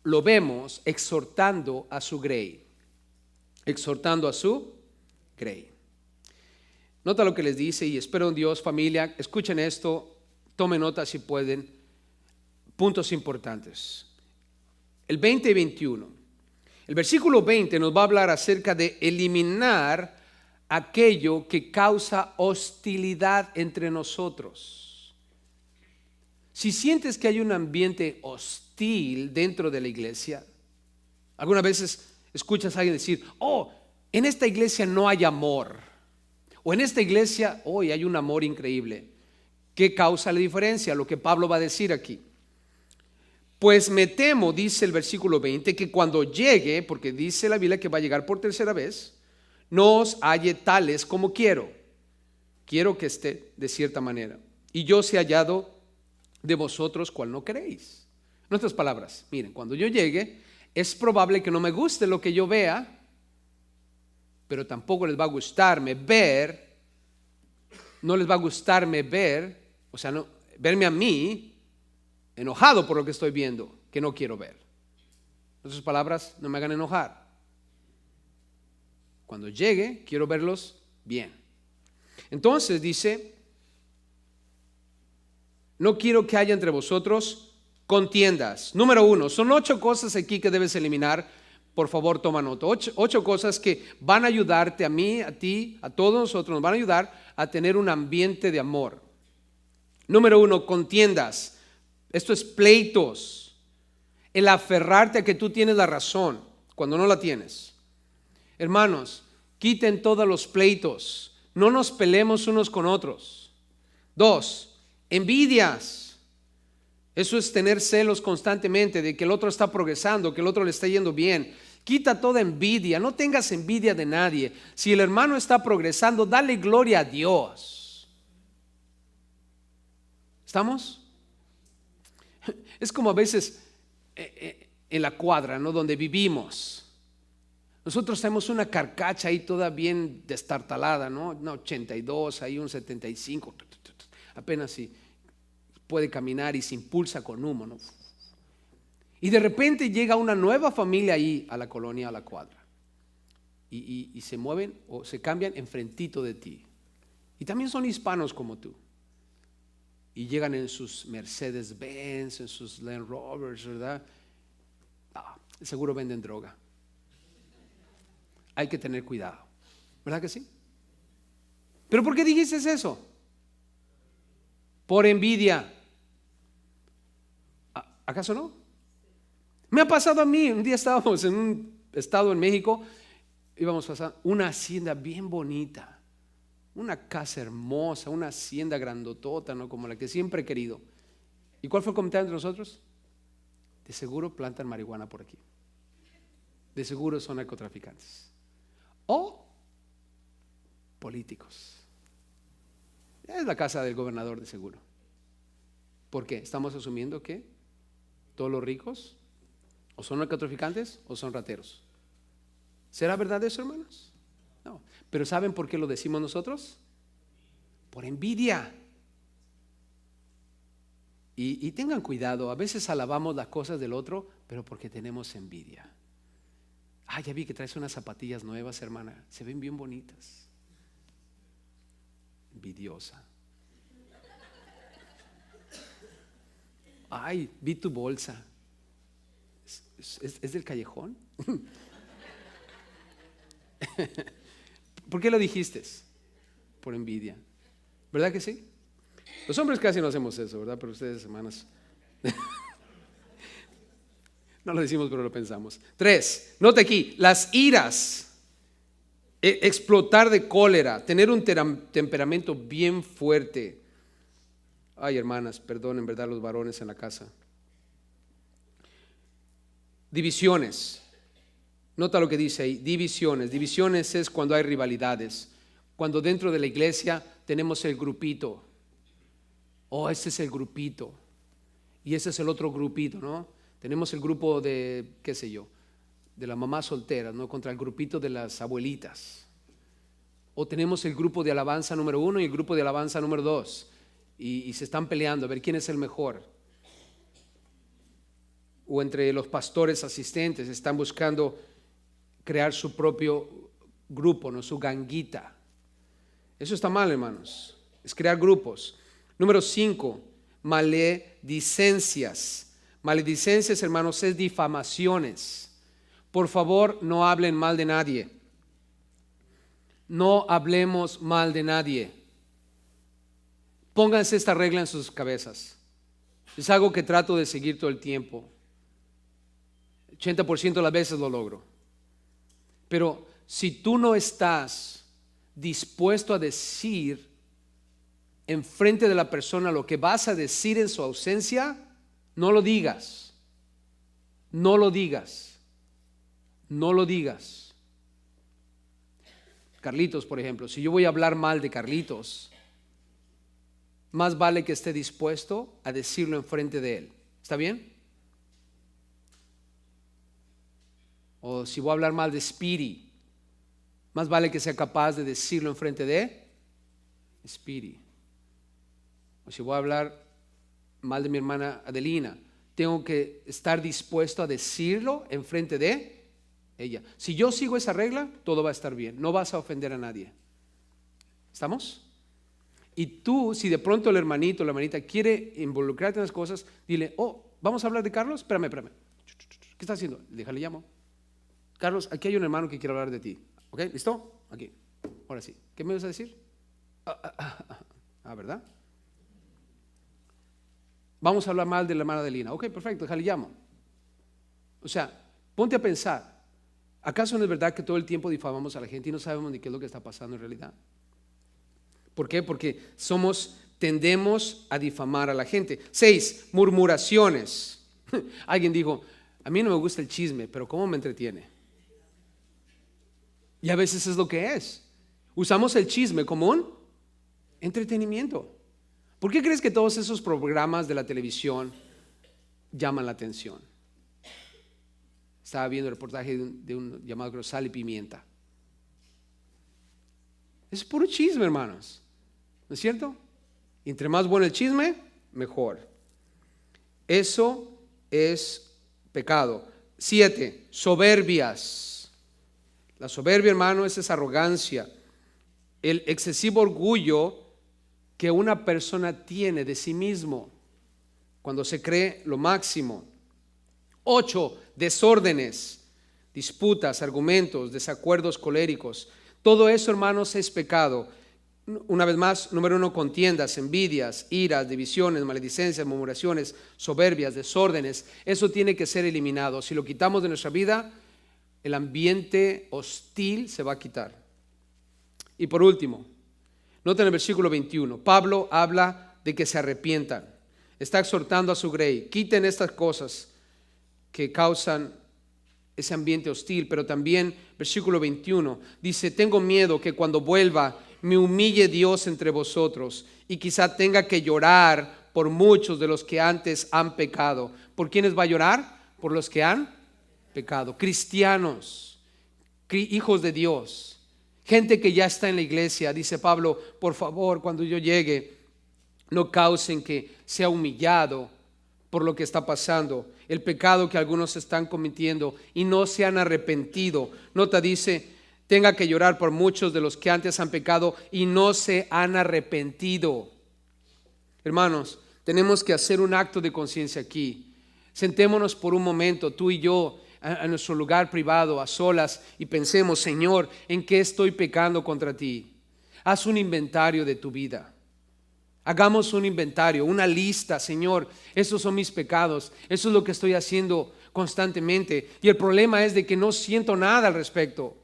lo vemos exhortando a su grey. Exhortando a su grey. Nota lo que les dice y espero en Dios, familia, escuchen esto, tomen nota si pueden. Puntos importantes. El 20 y 21. El versículo 20 nos va a hablar acerca de eliminar aquello que causa hostilidad entre nosotros. Si sientes que hay un ambiente hostil dentro de la iglesia, algunas veces escuchas a alguien decir, en esta iglesia no hay amor, o en esta iglesia hoy hay un amor increíble. ¿Qué causa la diferencia? Lo que Pablo va a decir aquí. Pues me temo, dice el versículo 20, que cuando llegue, porque dice la Biblia que va a llegar por tercera vez, no os halle tales como quiero, quiero que esté de cierta manera. Y yo sea hallado de vosotros cual no queréis. En otras palabras, miren, cuando yo llegue, es probable que no me guste lo que yo vea, pero tampoco les va a gustarme ver, no les va a gustarme ver, o sea, no, verme a mí enojado por lo que estoy viendo, que no quiero ver. En otras palabras, no me hagan enojar. Cuando llegue, quiero verlos bien. Entonces dice, no quiero que haya entre vosotros contiendas. Número 1, son 8 cosas aquí que debes eliminar. Por favor, toma nota. 8 cosas que van a ayudarte a mí, a ti, a todos nosotros, nos van a ayudar a tener un ambiente de amor. Número 1, contiendas. Esto es pleitos. El aferrarte a que tú tienes la razón cuando no la tienes. Hermanos, quiten todos los pleitos. No nos peleemos unos con otros. 2, envidias. Eso es tener celos constantemente de que el otro está progresando, que el otro le está yendo bien. Quita toda envidia, no tengas envidia de nadie. Si el hermano está progresando, dale gloria a Dios. ¿Estamos? Es como a veces en la cuadra, ¿no? Donde vivimos. Nosotros tenemos una carcacha ahí toda bien destartalada, ¿no? Una 82, ahí un 75, apenas si puede caminar y se impulsa con humo, ¿no? Y de repente llega una nueva familia ahí a la colonia, a la cuadra, y se mueven o se cambian enfrentito de ti. Y también son hispanos como tú. Y llegan en sus Mercedes-Benz, en sus Land Rovers, ¿verdad? Seguro venden droga. Hay que tener cuidado, ¿verdad que sí? ¿Pero por qué dijiste eso? Por envidia. ¿Acaso no? Me ha pasado a mí. Un día estábamos en un estado en México, íbamos pasando una hacienda bien bonita, una casa hermosa, una hacienda grandotota, ¿no? Como la que siempre he querido. ¿Y cuál fue el comentario entre nosotros? De seguro plantan marihuana por aquí. De seguro son narcotraficantes. O políticos. Es la casa del gobernador de seguro. ¿Por qué? Estamos asumiendo que todos los ricos o son narcotraficantes o son rateros. ¿Será verdad eso, hermanos? No. ¿Pero saben por qué lo decimos nosotros? Por envidia. Y tengan cuidado, a veces alabamos las cosas del otro, pero porque tenemos envidia. Ya vi que traes unas zapatillas nuevas, hermana, se ven bien bonitas. Envidiosa. Vi tu bolsa. ¿Es del callejón? ¿Por qué lo dijiste? Por envidia. ¿Verdad que sí? Los hombres casi no hacemos eso, ¿verdad? Pero ustedes, hermanas, no lo decimos, pero lo pensamos. 3, note aquí, las iras, explotar de cólera, tener un temperamento bien fuerte. Hermanas, perdonen, ¿verdad? Los varones en la casa. Divisiones. Nota lo que dice ahí, divisiones. Divisiones es cuando hay rivalidades. Cuando dentro de la iglesia tenemos el grupito. Ese es el grupito. Y ese es el otro grupito, ¿no? Tenemos el grupo de, qué sé yo, de las mamás solteras, ¿no? Contra el grupito de las abuelitas. O tenemos el grupo de alabanza número 1 y el grupo de alabanza número 2. Y se están peleando a ver quién es el mejor. O entre los pastores asistentes están buscando crear su propio grupo, ¿no? Su ganguita. Eso está mal, hermanos. Es crear grupos. Número 5, maledicencias. Maledicencias, hermanos, es difamaciones. Por favor, no hablen mal de nadie. No hablemos mal de nadie. Pónganse esta regla en sus cabezas. Es algo que trato de seguir todo el tiempo. 80% de las veces lo logro. Pero si tú no estás dispuesto a decir enfrente de la persona lo que vas a decir en su ausencia, no lo digas. No lo digas. No lo digas. Carlitos, por ejemplo, si yo voy a hablar mal de Carlitos, más vale que esté dispuesto a decirlo enfrente de él. ¿Está bien? O si voy a hablar mal de Speedy, más vale que sea capaz de decirlo enfrente de Speedy. O si voy a hablar mal de mi hermana Adelina, tengo que estar dispuesto a decirlo enfrente de ella. Si yo sigo esa regla, todo va a estar bien. No vas a ofender a nadie. ¿Estamos? Y tú, si de pronto el hermanito o la hermanita quiere involucrarte en las cosas, dile, ¿vamos a hablar de Carlos? Espérame. ¿Qué está haciendo? Déjale, llamo. Carlos, aquí hay un hermano que quiere hablar de ti. ¿Ok? ¿Listo? Aquí. Ahora sí. ¿Qué me vas a decir? ¿Verdad? Vamos a hablar mal de la hermana Adelina. Ok, perfecto, déjale, llamo. O sea, ponte a pensar. ¿Acaso no es verdad que todo el tiempo difamamos a la gente y no sabemos ni qué es lo que está pasando en realidad? ¿Por qué? Porque tendemos a difamar a la gente. 6, murmuraciones. Alguien dijo, a mí no me gusta el chisme, pero ¿cómo me entretiene? Y a veces es lo que es. Usamos el chisme como un entretenimiento. ¿Por qué crees que todos esos programas de la televisión llaman la atención? Estaba viendo el reportaje de un llamado Sal y Pimienta. Es puro chisme, hermanos. ¿No es cierto? Y entre más bueno el chisme, mejor. Eso es pecado. 7, soberbias. La soberbia, hermano, es esa arrogancia, el excesivo orgullo que una persona tiene de sí mismo cuando se cree lo máximo. 8, desórdenes, disputas, argumentos, desacuerdos coléricos. Todo eso, hermanos, es pecado. Una vez más, número 1, contiendas, envidias, iras, divisiones, maledicencias, murmuraciones, soberbias, desórdenes. Eso tiene que ser eliminado. Si lo quitamos de nuestra vida, el ambiente hostil se va a quitar. Y por último, noten el versículo 21. Pablo habla de que se arrepientan. Está exhortando a su grey. Quiten estas cosas que causan ese ambiente hostil. Pero también, versículo 21, dice, tengo miedo que cuando vuelva me humille Dios entre vosotros y quizá tenga que llorar por muchos de los que antes han pecado. ¿Por quiénes va a llorar? Por los que han pecado. Cristianos, hijos de Dios. Gente que ya está en la iglesia. Dice Pablo, por favor, cuando yo llegue, no causen que sea humillado por lo que está pasando, el pecado que algunos están cometiendo y no se han arrepentido. Nota, dice, tenga que llorar por muchos de los que antes han pecado y no se han arrepentido. Hermanos, tenemos que hacer un acto de conciencia aquí. Sentémonos por un momento, tú y yo, a nuestro lugar privado, a solas, y pensemos, Señor, ¿en qué estoy pecando contra ti? Haz un inventario de tu vida. Hagamos un inventario, una lista, Señor, esos son mis pecados, eso es lo que estoy haciendo constantemente. Y el problema es de que no siento nada al respecto.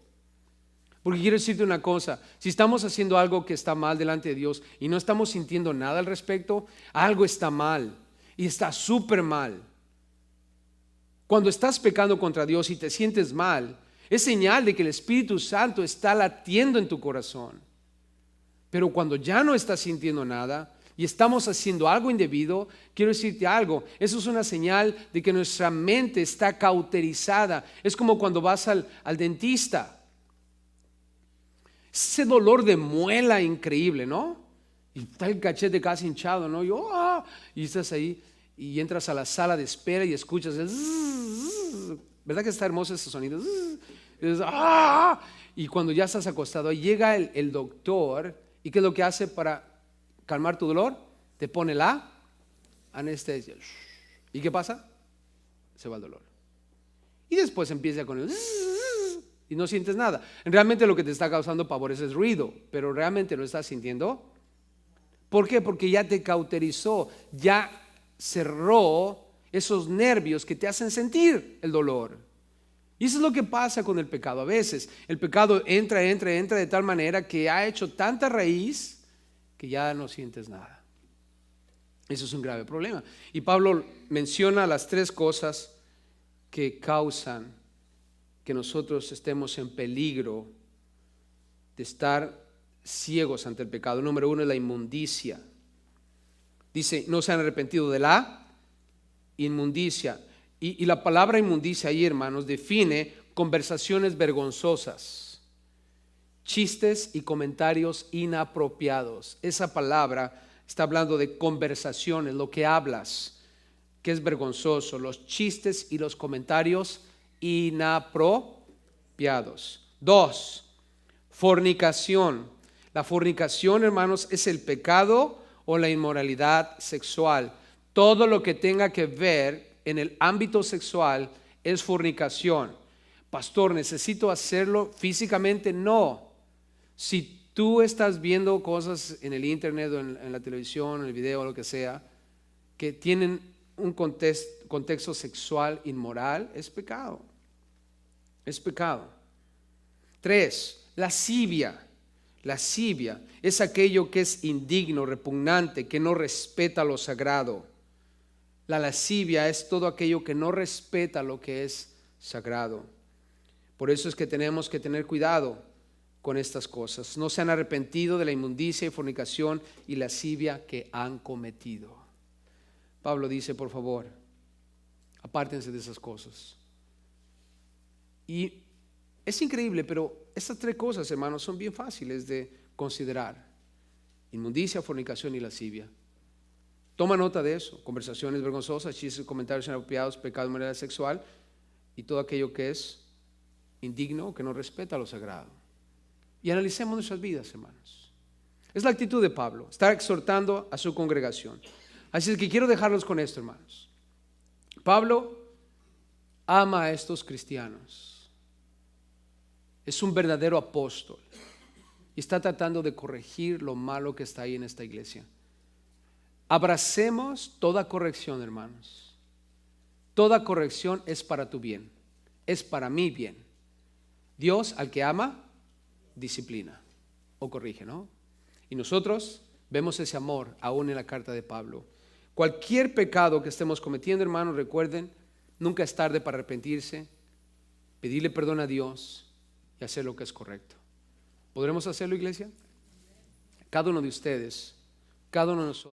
Porque quiero decirte una cosa, si estamos haciendo algo que está mal delante de Dios y no estamos sintiendo nada al respecto, algo está mal y está súper mal. Cuando estás pecando contra Dios y te sientes mal, es señal de que el Espíritu Santo está latiendo en tu corazón. Pero cuando ya no estás sintiendo nada y estamos haciendo algo indebido, quiero decirte algo, eso es una señal de que nuestra mente está cauterizada. Es como cuando vas al dentista. Ese dolor de muela increíble, ¿no? Y está el cachete casi hinchado, ¿no? Y estás ahí y entras a la sala de espera y escuchas el zzz, ¿verdad que está hermoso ese sonido? Y cuando ya estás acostado, ahí llega el doctor. ¿Y qué es lo que hace para calmar tu dolor? Te pone la anestesia. ¿Y qué pasa? Se va el dolor. Y después empieza con el y no sientes nada. Realmente lo que te está causando pavor es el ruido, pero realmente lo estás sintiendo. ¿Por qué? Porque ya te cauterizó, ya cerró esos nervios que te hacen sentir el dolor. Y eso es lo que pasa con el pecado a veces. El pecado entra de tal manera que ha hecho tanta raíz que ya no sientes nada. Eso es un grave problema. Y Pablo menciona las 3 cosas que causan que nosotros estemos en peligro de estar ciegos ante el pecado. Número 1 es la inmundicia. Dice, no se han arrepentido de la inmundicia. Y la palabra inmundicia ahí, hermanos, define conversaciones vergonzosas, chistes y comentarios inapropiados. Esa palabra está hablando de conversaciones, lo que hablas, que es vergonzoso, los chistes y los comentarios inapropiados. 2, fornicación. La fornicación, hermanos, es el pecado o la inmoralidad sexual. Todo lo que tenga que ver en el ámbito sexual es fornicación. Pastor, ¿necesito hacerlo físicamente? No. Si tú estás viendo cosas en el internet o en la televisión, en el video o lo que sea, que tienen un contexto sexual inmoral, es pecado. Es pecado. 3, lascivia. Lascivia es aquello que es indigno, repugnante, que no respeta lo sagrado. La lascivia es todo aquello que no respeta lo que es sagrado. Por eso es que tenemos que tener cuidado con estas cosas. No se han arrepentido de la inmundicia y fornicación y lascivia que han cometido. Pablo dice, por favor, apártense de esas cosas. Y es increíble, pero estas 3 cosas, hermanos, son bien fáciles de considerar: inmundicia, fornicación y lascivia. Toma nota de eso: conversaciones vergonzosas, chistes, comentarios inapropiados, pecado de manera sexual y todo aquello que es indigno, que no respeta lo sagrado. Y analicemos nuestras vidas, hermanos. Es la actitud de Pablo, está exhortando a su congregación. Así es que quiero dejarlos con esto, hermanos. Pablo ama a estos cristianos. Es un verdadero apóstol y está tratando de corregir lo malo que está ahí en esta iglesia. Abracemos toda corrección, hermanos. Toda corrección es para tu bien, es para mi bien. Dios al que ama, disciplina o corrige, ¿no? Y nosotros vemos ese amor aún en la carta de Pablo. Cualquier pecado que estemos cometiendo, hermanos, recuerden, nunca es tarde para arrepentirse, pedirle perdón a Dios y hacer lo que es correcto. ¿Podremos hacerlo, iglesia? Cada uno de ustedes, cada uno de nosotros.